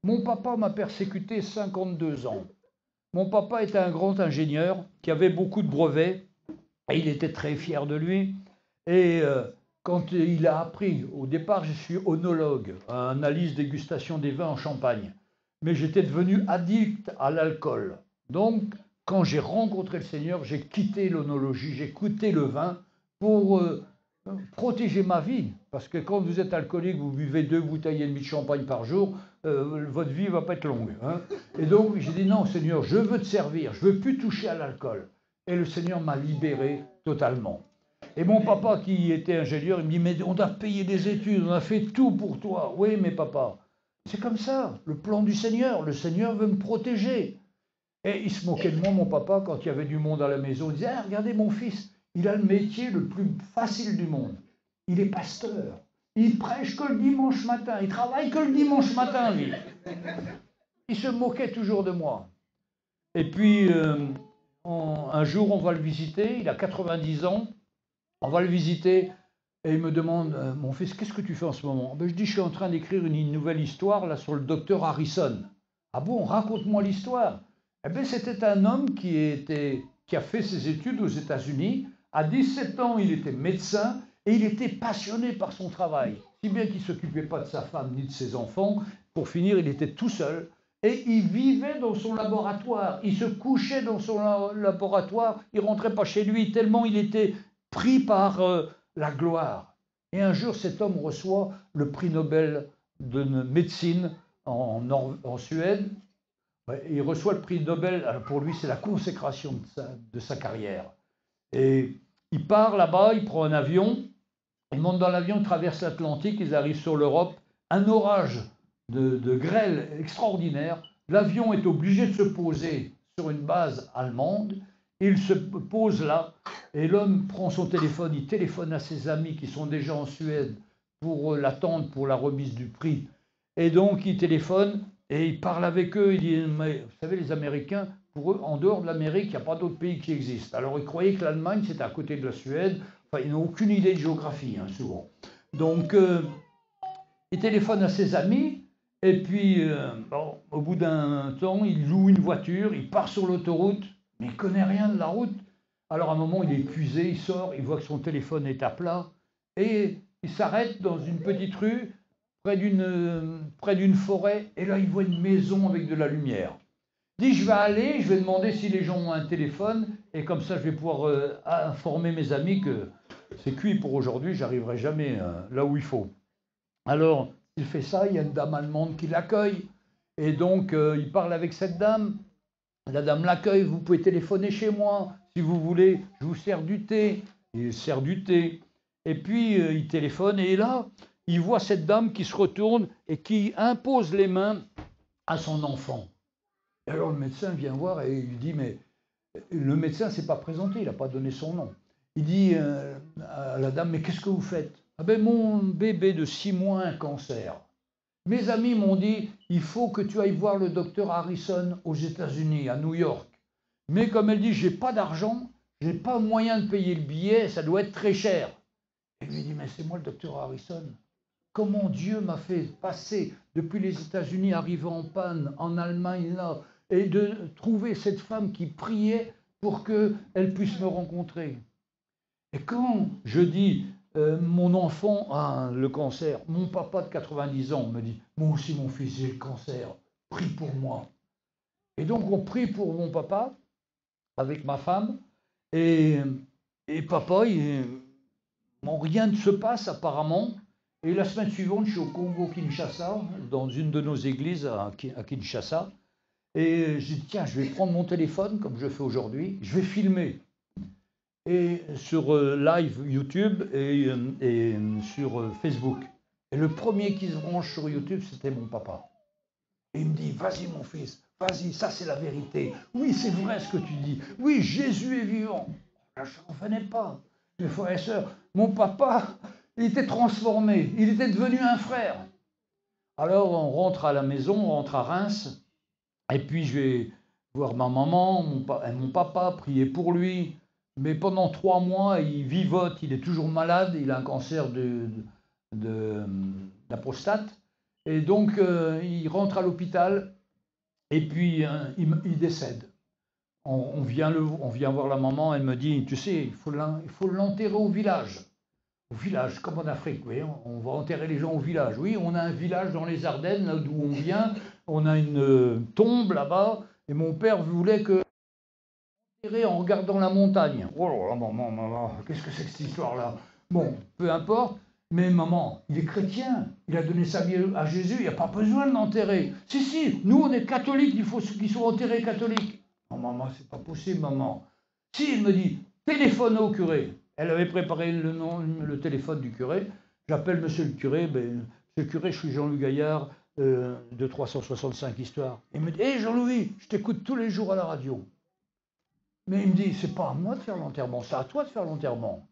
Mon papa m'a persécuté 52 ans. Mon papa était un grand ingénieur qui avait beaucoup de brevets et il était très fier de lui. Et quand il a appris, au départ je suis onologue, analyse dégustation des vins en Champagne, mais j'étais devenu addict à l'alcool. Donc quand j'ai rencontré le Seigneur, j'ai quitté l'onologie, j'ai quitté le vin pour protéger ma vie. Parce que quand vous êtes alcoolique, vous buvez 2 bouteilles et demie de champagne par jour, votre vie ne va pas être longue. Hein. Et donc j'ai dit non Seigneur, je veux te servir, je ne veux plus toucher à l'alcool. Et le Seigneur m'a libéré totalement. Et mon papa qui était ingénieur, il me dit mais on a payé des études, on a fait tout pour toi. Oui mais papa, c'est comme ça, le plan du Seigneur, le Seigneur veut me protéger. Et il se moquait de moi, mon papa, quand il y avait du monde à la maison. Il disait ah, regardez mon fils, il a le métier le plus facile du monde. Il est pasteur. Il prêche que le dimanche matin. Il travaille que le dimanche matin, lui. Il se moquait toujours de moi. Et puis, un jour, on va le visiter. Il a 90 ans. On va le visiter. Et il me demande, mon fils, qu'est-ce que tu fais en ce moment? Ben, je dis, je suis en train d'écrire une nouvelle histoire là, sur le docteur Harrison. Ah bon, raconte-moi l'histoire. Eh bien, c'était un homme qui a fait ses études aux États-Unis. À 17 ans, il était médecin et il était passionné par son travail. Si bien qu'il ne s'occupait pas de sa femme ni de ses enfants. Pour finir, il était tout seul. Et il vivait dans son laboratoire. Il se couchait dans son laboratoire. Il ne rentrait pas chez lui tellement il était pris par la gloire. Et un jour, cet homme reçoit le prix Nobel de médecine en Suède. Il reçoit le prix Nobel, alors pour lui c'est la consécration de sa carrière. Et il part là-bas, il prend un avion, il monte dans l'avion, il traverse l'Atlantique, ils arrivent sur l'Europe, un orage de grêle extraordinaire. L'avion est obligé de se poser sur une base allemande, il se pose là, et l'homme prend son téléphone, il téléphone à ses amis qui sont déjà en Suède pour l'attendre pour la remise du prix. Et donc il téléphone, et il parle avec eux, il dit, mais, vous savez, les Américains, pour eux, en dehors de l'Amérique, il n'y a pas d'autre pays qui existe. Alors ils croyaient que l'Allemagne, c'était à côté de la Suède. Enfin, ils n'ont aucune idée de géographie, hein, souvent. Donc, il téléphone à ses amis, et puis, bon, au bout d'un temps, il loue une voiture, il part sur l'autoroute, mais il ne connaît rien de la route. Alors, à un moment, il est épuisé, il sort, il voit que son téléphone est à plat, et il s'arrête dans une petite rue, près d'une forêt, et là il voit une maison avec de la lumière. Dit, je vais aller, je vais demander si les gens ont un téléphone, et comme ça, je vais pouvoir informer mes amis que c'est cuit pour aujourd'hui, j'arriverai jamais là où il faut. Alors, il fait ça, il y a une dame allemande qui l'accueille, et donc il parle avec cette dame. La dame l'accueille, vous pouvez téléphoner chez moi, si vous voulez, je vous sers du thé. Il sert du thé. Et puis, il téléphone, et là, il voit cette dame qui se retourne et qui impose les mains à son enfant. Et alors, le médecin vient voir et il dit, mais le médecin ne s'est pas présenté, il n'a pas donné son nom. Il dit à la dame, mais qu'est-ce que vous faites? Ah ben, mon bébé de 6 mois a un cancer. Mes amis m'ont dit, il faut que tu ailles voir le docteur Harrison aux États-Unis, à New York. Mais comme elle dit, j'ai pas d'argent, j'ai pas moyen de payer le billet, ça doit être très cher. Et lui dit, mais c'est moi le docteur Harrison. Comment Dieu m'a fait passer depuis les États-Unis, arriver en panne, en Allemagne là, et de trouver cette femme qui priait pour qu'elle puisse me rencontrer. Et quand je dis, mon enfant a le cancer, mon papa de 90 ans me dit, moi aussi mon fils j'ai le cancer, prie pour moi. Et donc on prie pour mon papa avec ma femme, et papa, bon, rien ne se passe apparemment. Et la semaine suivante, je suis au Congo-Kinshasa, dans une de nos églises à Kinshasa, et je dis, tiens, je vais prendre mon téléphone, comme je fais aujourd'hui, je vais filmer. Et sur live YouTube et sur Facebook. Et le premier qui se branche sur YouTube, c'était mon papa. Et il me dit, vas-y mon fils, vas-y, ça c'est la vérité. Oui, c'est vrai ce que tu dis. Oui, Jésus est vivant. Je n'en revenais pas. Mes frères et sœurs, mon papa, il était transformé, il était devenu un frère. Alors on rentre à la maison, on rentre à Reims, et puis je vais voir ma maman, mon papa, prier pour lui. Mais pendant 3 mois, il vivote, il est toujours malade, il a un cancer de la prostate. Et donc, il rentre à l'hôpital et puis il décède. On vient voir la maman, elle me dit, tu sais, il faut l'enterrer au village. Au village, comme en Afrique, vous voyez, on va enterrer les gens au village. Oui, on a un village dans les Ardennes, là d'où on vient, on a une tombe là-bas, et mon père voulait que en regardant la montagne. Oh là là, maman, qu'est-ce que c'est que cette histoire-là? Bon, peu importe, mais maman, il est chrétien, il a donné sa vie à Jésus, il n'y a pas besoin de l'enterrer. Si, nous on est catholiques, il faut qu'ils soient enterrés catholiques. Non, maman, c'est pas possible, maman. Si, il me dit, téléphone au curé. Elle avait préparé le téléphone du curé. J'appelle monsieur le curé, ben, monsieur le curé, je suis Jean-Louis Gaillard, de 365 histoires. Il me dit, hé Jean-Louis, je t'écoute tous les jours à la radio. Mais il me dit, c'est pas à moi de faire l'enterrement, c'est à toi de faire l'enterrement.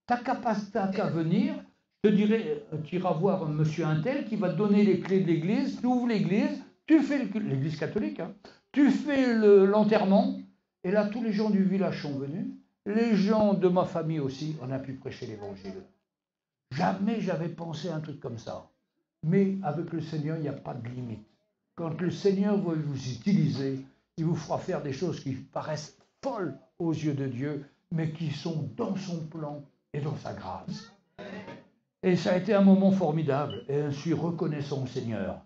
Ta capacité qu'à venir, je te dirais, tu iras voir monsieur Untel qui va te donner les clés de l'église, tu ouvres l'église, tu fais l'église catholique, hein, tu fais l'enterrement, et là tous les gens du village sont venus, les gens de ma famille aussi, on a pu prêcher l'évangile. Jamais j'avais pensé à un truc comme ça. Mais avec le Seigneur, il n'y a pas de limite. Quand le Seigneur veut vous utiliser, il vous fera faire des choses qui paraissent folles aux yeux de Dieu, mais qui sont dans son plan et dans sa grâce. Et ça a été un moment formidable, et je suis reconnaissant au Seigneur.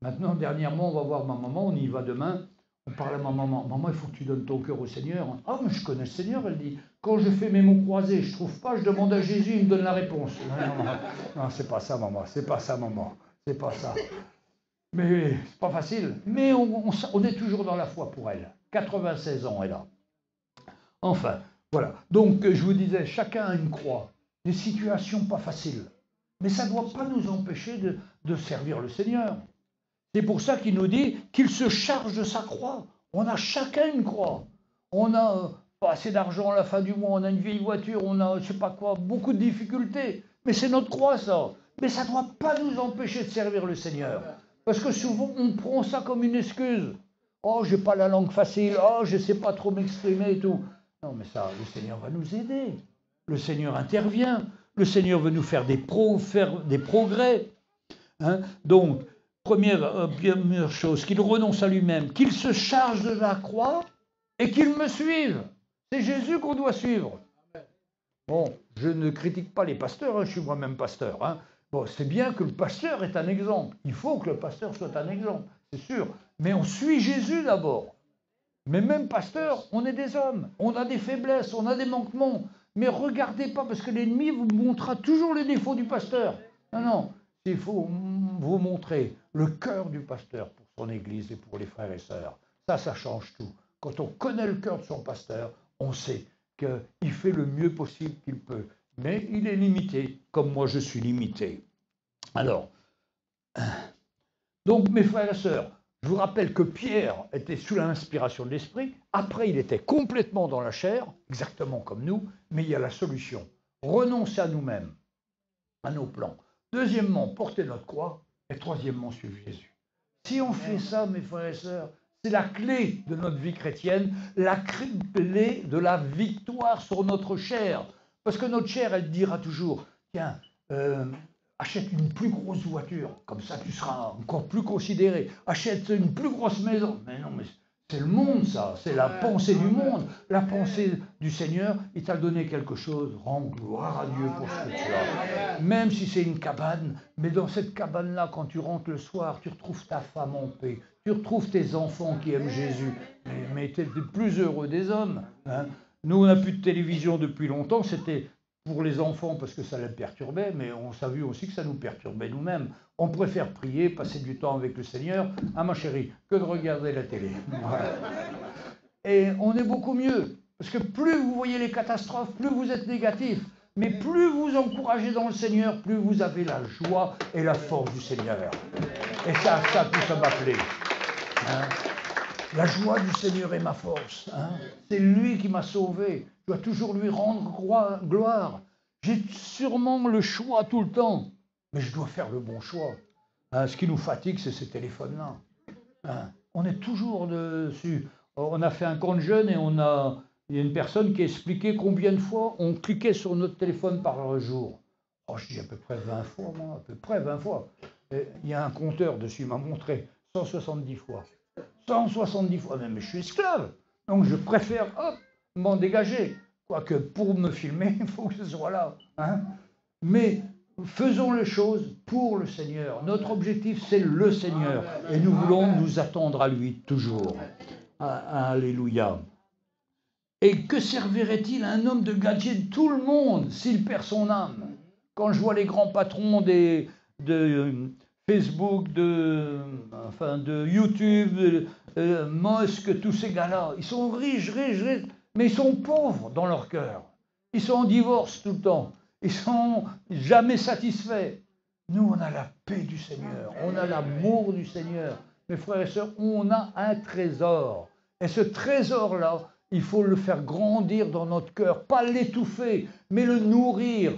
Maintenant, dernièrement, on va voir ma maman, on y va demain, on parle à ma maman. Maman, il faut que tu donnes ton cœur au Seigneur. Ah, mais je connais le Seigneur, elle dit. Quand je fais mes mots croisés, je ne trouve pas, je demande à Jésus, il me donne la réponse. Non, c'est pas ça, maman, c'est pas ça, maman, c'est pas ça. Mais c'est pas facile. Mais on est toujours dans la foi pour elle. 96 ans, elle a. Enfin, voilà. Donc, je vous disais, chacun a une croix. Des situations pas faciles. Mais ça ne doit pas nous empêcher de servir le Seigneur. C'est pour ça qu'il nous dit qu'il se charge de sa croix. On a chacun une croix. On a pas assez d'argent à la fin du mois, on a une vieille voiture, on a, je sais pas quoi, beaucoup de difficultés. Mais c'est notre croix, ça. Mais ça ne doit pas nous empêcher de servir le Seigneur. Parce que souvent, on prend ça comme une excuse. Oh, j'ai pas la langue facile. Oh, je ne sais pas trop m'exprimer et tout. Non, mais ça, le Seigneur va nous aider. Le Seigneur intervient. Le Seigneur veut nous faire des progrès. Hein? Donc, première chose, qu'il renonce à lui-même, qu'il se charge de la croix et qu'il me suive. C'est Jésus qu'on doit suivre. Bon, je ne critique pas les pasteurs, hein, je suis moi-même pasteur. Hein. Bon, c'est bien que le pasteur est un exemple. Il faut que le pasteur soit un exemple, c'est sûr. Mais on suit Jésus d'abord. Mais même pasteur, on est des hommes, on a des faiblesses, on a des manquements. Mais regardez pas, parce que l'ennemi vous montrera toujours les défauts du pasteur. Non, non, il faut vous montrer le cœur du pasteur pour son église et pour les frères et sœurs. Ça change tout. Quand on connaît le cœur de son pasteur, on sait qu'il fait le mieux possible qu'il peut. Mais il est limité, comme moi je suis limité. Alors, donc mes frères et sœurs, je vous rappelle que Pierre était sous l'inspiration de l'Esprit. Après, il était complètement dans la chair, exactement comme nous, mais il y a la solution. Renoncer à nous-mêmes, à nos plans. Deuxièmement, porter notre croix. Et troisièmement, suivre Jésus. Si on fait ça, mes frères et sœurs, c'est la clé de notre vie chrétienne, la clé de la victoire sur notre chair. Parce que notre chair, elle dira toujours, tiens, achète une plus grosse voiture, comme ça tu seras encore plus considéré. Achète une plus grosse maison. Mais non, mais c'est le monde ça, c'est la pensée du monde. La pensée du Seigneur, il t'a donné quelque chose, rends gloire à Dieu pour ce que tu as. Même si c'est une cabane, mais dans cette cabane-là, quand tu rentres le soir, tu retrouves ta femme en paix, tu retrouves tes enfants qui aiment Jésus. Mais tu es le plus heureux des hommes. Hein. Nous, on n'a plus de télévision depuis longtemps, c'était pour les enfants parce que ça les perturbait, mais on s'est vu aussi que ça nous perturbait nous-mêmes. On préfère prier, passer du temps avec le Seigneur, hein ma chérie, que de regarder la télé. Voilà. Et on est beaucoup mieux, parce que plus vous voyez les catastrophes, plus vous êtes négatif, mais plus vous encouragez dans le Seigneur, plus vous avez la joie et la force du Seigneur. Et ça tout ça m'appelait. Hein. La joie du Seigneur est ma force. Hein. C'est lui qui m'a sauvé. Je dois toujours lui rendre gloire. J'ai sûrement le choix tout le temps, mais je dois faire le bon choix. Hein, ce qui nous fatigue, c'est ces téléphones-là. Hein, on est toujours dessus. On a fait un compte jeune et il y a une personne qui a expliqué combien de fois on cliquait sur notre téléphone par jour. Oh, je dis à peu près 20 fois, moi, à peu près 20 fois. Et il y a un compteur dessus, il m'a montré 170 fois. 170 fois, mais je suis esclave. Donc je préfère, hop, m'en dégager. Quoique pour me filmer, il faut que ce soit là. Hein. Mais faisons les choses pour le Seigneur. Notre objectif, c'est le Seigneur. Et nous voulons nous attendre à lui toujours. Alléluia. Et que servirait-il à un homme de gagner tout le monde s'il perd son âme? Quand je vois les grands patrons de Facebook, de YouTube, Musk, tous ces gars-là, ils sont riches, mais ils sont pauvres dans leur cœur. Ils sont en divorce tout le temps. Ils sont jamais satisfaits. Nous, on a la paix du Seigneur, on a l'amour du Seigneur. Mes frères et sœurs, on a un trésor. Et ce trésor-là, il faut le faire grandir dans notre cœur, pas l'étouffer, mais le nourrir,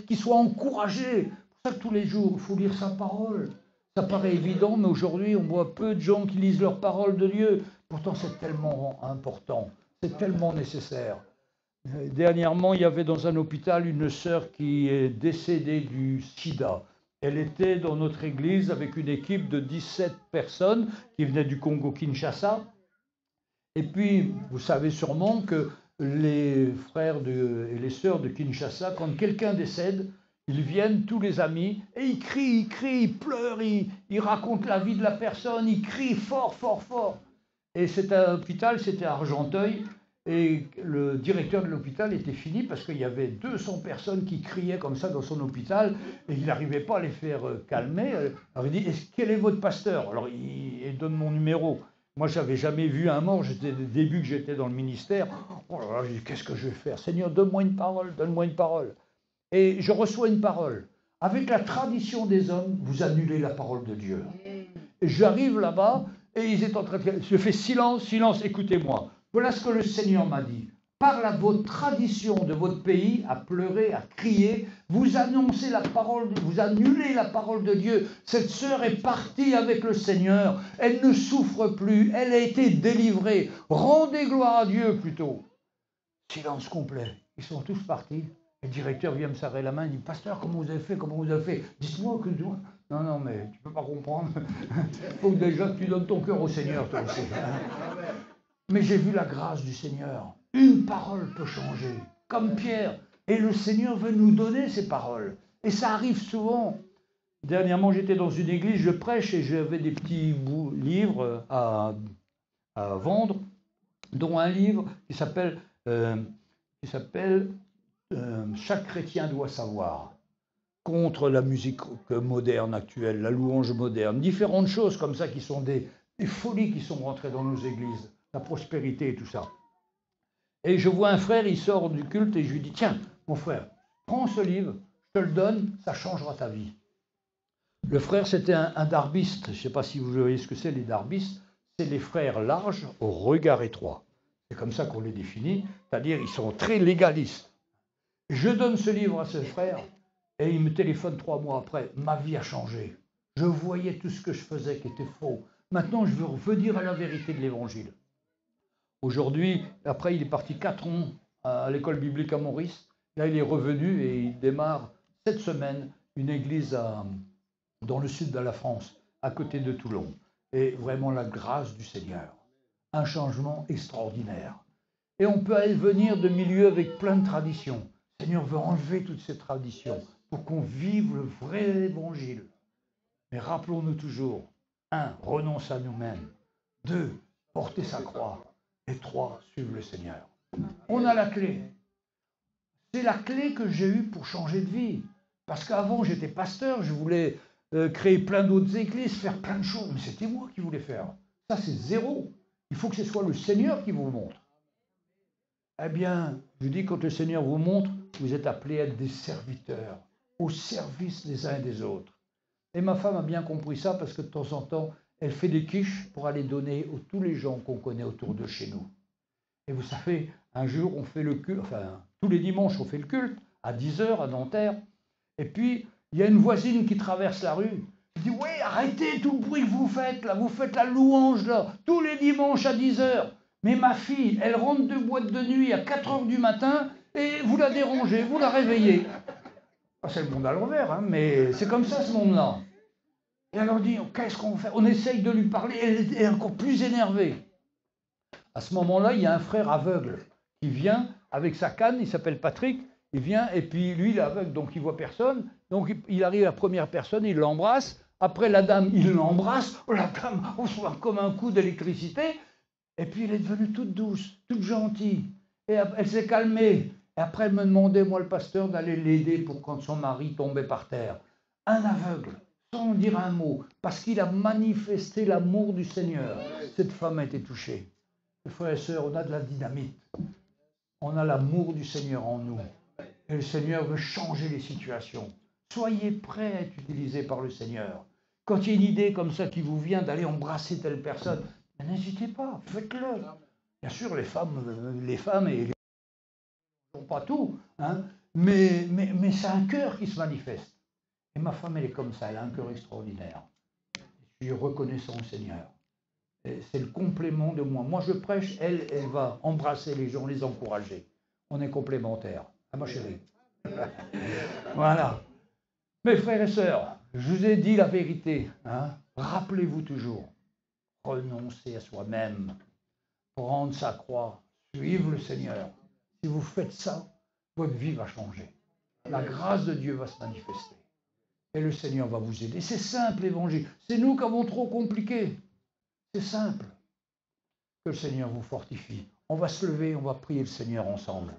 qu'il soit encouragé. C'est pour ça que tous les jours, il faut lire sa parole. Ça paraît évident, mais aujourd'hui, on voit peu de gens qui lisent leur parole de Dieu. Pourtant, c'est tellement important, c'est tellement nécessaire. Dernièrement, il y avait dans un hôpital une sœur qui est décédée du sida. Elle était dans notre église avec une équipe de 17 personnes qui venaient du Congo-Kinshasa. Et puis, vous savez sûrement que les frères et les sœurs de Kinshasa, quand quelqu'un décède, ils viennent, tous les amis, et ils crient, ils pleurent, ils racontent la vie de la personne, ils crient fort, fort, fort. Et cet hôpital, c'était à Argenteuil, et le directeur de l'hôpital était fini parce qu'il y avait 200 personnes qui criaient comme ça dans son hôpital, et il n'arrivait pas à les faire calmer. Alors il dit, quel est votre pasteur? Alors il donne mon numéro. Moi, je n'avais jamais vu un mort, c'était le début que j'étais dans le ministère. Oh là là, je dis, qu'est-ce que je vais faire? Seigneur, donne-moi une parole, donne-moi une parole. Et je reçois une parole. Avec la tradition des hommes, vous annulez la parole de Dieu. Et j'arrive là-bas, et ils étaient en train de faire, je fais silence, silence, écoutez-moi. Voilà ce que le Seigneur m'a dit. Par votre tradition de votre pays, à pleurer, à crier, vous annoncez la parole, vous annulez la parole de Dieu. Cette sœur est partie avec le Seigneur. Elle ne souffre plus. Elle a été délivrée. Rendez gloire à Dieu plutôt. Silence complet. Ils sont tous partis. Le directeur vient me serrer la main. Il dit, pasteur, comment vous avez fait? Comment vous avez fait? Dites-moi que... Non, non, mais tu ne peux pas comprendre. Il faut déjà que tu donnes ton cœur au Seigneur, toi aussi. Mais j'ai vu la grâce du Seigneur. Une parole peut changer, comme Pierre. Et le Seigneur veut nous donner ces paroles. Et ça arrive souvent. Dernièrement, j'étais dans une église, je prêche et j'avais des petits livres à vendre. dont un livre qui s'appelle Chaque chrétien doit savoir, contre la musique moderne actuelle, la louange moderne, différentes choses comme ça qui sont des folies qui sont rentrées dans nos églises, la prospérité et tout ça. Et je vois un frère, il sort du culte et je lui dis, tiens, mon frère, prends ce livre, je te le donne, ça changera ta vie. Le frère, c'était un darbiste. Je ne sais pas si vous voyez ce que c'est, les darbistes. C'est les frères larges au regard étroit. C'est comme ça qu'on les définit, c'est-à-dire ils sont très légalistes. Je donne ce livre à ce frère et il me téléphone 3 mois après. Ma vie a changé. Je voyais tout ce que je faisais qui était faux. Maintenant, je veux dire à la vérité de l'Évangile. Aujourd'hui, après, il est parti 4 ans à l'école biblique à Maurice. Là, il est revenu et il démarre cette semaine une église dans le sud de la France, à côté de Toulon. Et vraiment la grâce du Seigneur. Un changement extraordinaire. Et on peut aller venir de milieux avec plein de traditions. Le Seigneur veut enlever toutes ces traditions pour qu'on vive le vrai évangile. Mais rappelons-nous toujours, 1, renonce à nous-mêmes. 2, porter sa croix. Et 3, suivre le Seigneur. On a la clé. C'est la clé que j'ai eue pour changer de vie. Parce qu'avant, j'étais pasteur, je voulais créer plein d'autres églises, faire plein de choses. Mais c'était moi qui voulais faire. Ça, c'est zéro. Il faut que ce soit le Seigneur qui vous le montre. Eh bien, je dis, quand le Seigneur vous montre, vous êtes appelés à être des serviteurs, au service des uns et des autres. Et ma femme a bien compris ça parce que de temps en temps, elle fait des quiches pour aller donner à tous les gens qu'on connaît autour de chez nous. Et vous savez, un jour, on fait le culte, enfin, tous les dimanches, on fait le culte, à 10h à Nanterre. Et puis, il y a une voisine qui traverse la rue. Elle dit, oui, arrêtez tout le bruit que vous faites, là, vous faites la louange, là, tous les dimanches à 10h. Mais ma fille, elle rentre de boîte de nuit à 4h du matin et vous la dérangez, vous la réveillez. Ah, c'est le monde à l'envers, hein, mais c'est comme ça, ce monde-là. Et alors on dit, qu'est-ce qu'on fait? On essaye de lui parler, elle est encore plus énervée. À ce moment-là, il y a un frère aveugle qui vient avec sa canne, il s'appelle Patrick, il vient et puis lui, il est aveugle, donc il voit personne. Donc il arrive à la première personne, il l'embrasse. Après, la dame, il l'embrasse. Oh, la dame reçoit comme un coup d'électricité. Et puis elle est devenue toute douce, toute gentille. Et elle s'est calmée. Et après, elle me demandait, moi, le pasteur, d'aller l'aider pour quand son mari tombait par terre. Un aveugle, sans dire un mot, parce qu'il a manifesté l'amour du Seigneur. Cette femme a été touchée. Frères et sœurs, on a de la dynamite. On a l'amour du Seigneur en nous. Et le Seigneur veut changer les situations. Soyez prêts à être utilisés par le Seigneur. Quand il y a une idée comme ça qui vous vient d'aller embrasser telle personne, n'hésitez pas, faites-le. Bien sûr, les femmes et les n'ont pas tout, hein, mais c'est un cœur qui se manifeste. Et ma femme, elle est comme ça, elle a un cœur extraordinaire. Je suis reconnaissant au Seigneur. C'est le complément de moi. Moi, je prêche, elle va embrasser les gens, les encourager. On est complémentaires. Ah, ma chérie. Voilà. Mes frères et sœurs, je vous ai dit la vérité. Hein. Rappelez-vous toujours, renoncer à soi-même, prendre sa croix, suivre le Seigneur. Si vous faites ça, votre vie va changer. La grâce de Dieu va se manifester. Et le Seigneur va vous aider. C'est simple, l'évangile. C'est nous qui avons trop compliqué. C'est simple. Que le Seigneur vous fortifie. On va se lever, on va prier le Seigneur ensemble.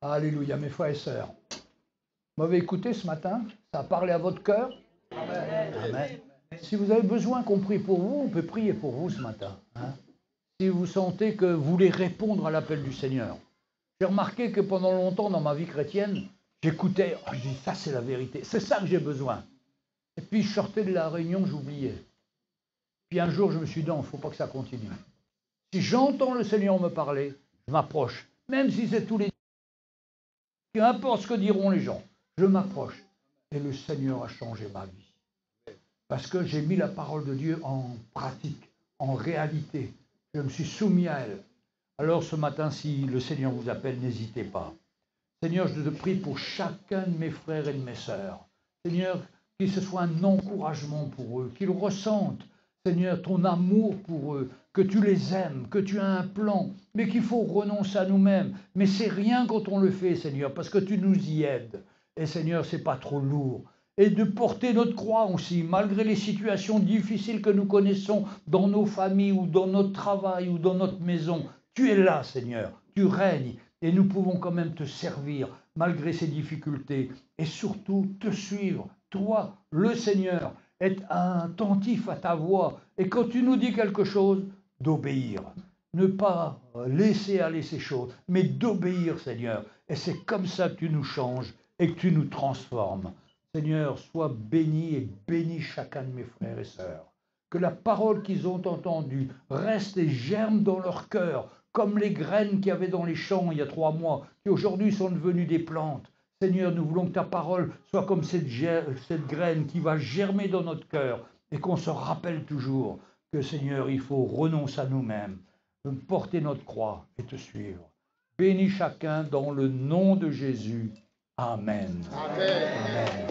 Alléluia, mes frères et sœurs. Vous m'avez écouté ce matin? Ça a parlé à votre cœur? Amen. Amen. Si vous avez besoin qu'on prie pour vous, on peut prier pour vous ce matin. Hein? Si vous sentez que vous voulez répondre à l'appel du Seigneur. J'ai remarqué que pendant longtemps dans ma vie chrétienne, j'écoutais, je dis ça c'est la vérité, c'est ça que j'ai besoin. Et puis je sortais de la réunion, j'oubliais. Puis un jour je me suis dit non, il ne faut pas que ça continue. Si j'entends le Seigneur me parler, je m'approche. Même si c'est tous les jours. Peu importe ce que diront les gens, je m'approche. Et le Seigneur a changé ma vie. Parce que j'ai mis la parole de Dieu en pratique, en réalité. Je me suis soumis à elle. Alors ce matin, si le Seigneur vous appelle, n'hésitez pas. Seigneur, je te prie pour chacun de mes frères et de mes sœurs. Seigneur, qu'il ce soit un encouragement pour eux, qu'ils ressentent, Seigneur, ton amour pour eux, que tu les aimes, que tu as un plan, mais qu'il faut renoncer à nous-mêmes. Mais c'est rien quand on le fait, Seigneur, parce que tu nous y aides. Et Seigneur, c'est pas trop lourd. et de porter notre croix aussi, malgré les situations difficiles que nous connaissons dans nos familles ou dans notre travail ou dans notre maison. Tu es là, Seigneur, tu règnes et nous pouvons quand même te servir malgré ces difficultés et surtout te suivre. Toi, le Seigneur, être attentif à ta voix et quand tu nous dis quelque chose, d'obéir. Ne pas laisser aller ces choses, mais d'obéir, Seigneur. Et c'est comme ça que tu nous changes et que tu nous transformes. Seigneur, sois béni et bénis chacun de mes frères et sœurs. Que la parole qu'ils ont entendue reste et germe dans leur cœur, comme les graines qu'il y avait dans les champs il y a 3 mois, qui aujourd'hui sont devenues des plantes. Seigneur, nous voulons que ta parole soit comme cette graine qui va germer dans notre cœur et qu'on se rappelle toujours que, Seigneur, il faut renoncer à nous-mêmes, porter notre croix et te suivre. Bénis chacun dans le nom de Jésus. Amen. Amen. Amen.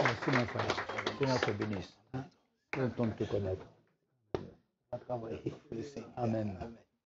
Merci mon frère. Seigneur te bénisse. Content de te connaître. À travailler. Amen.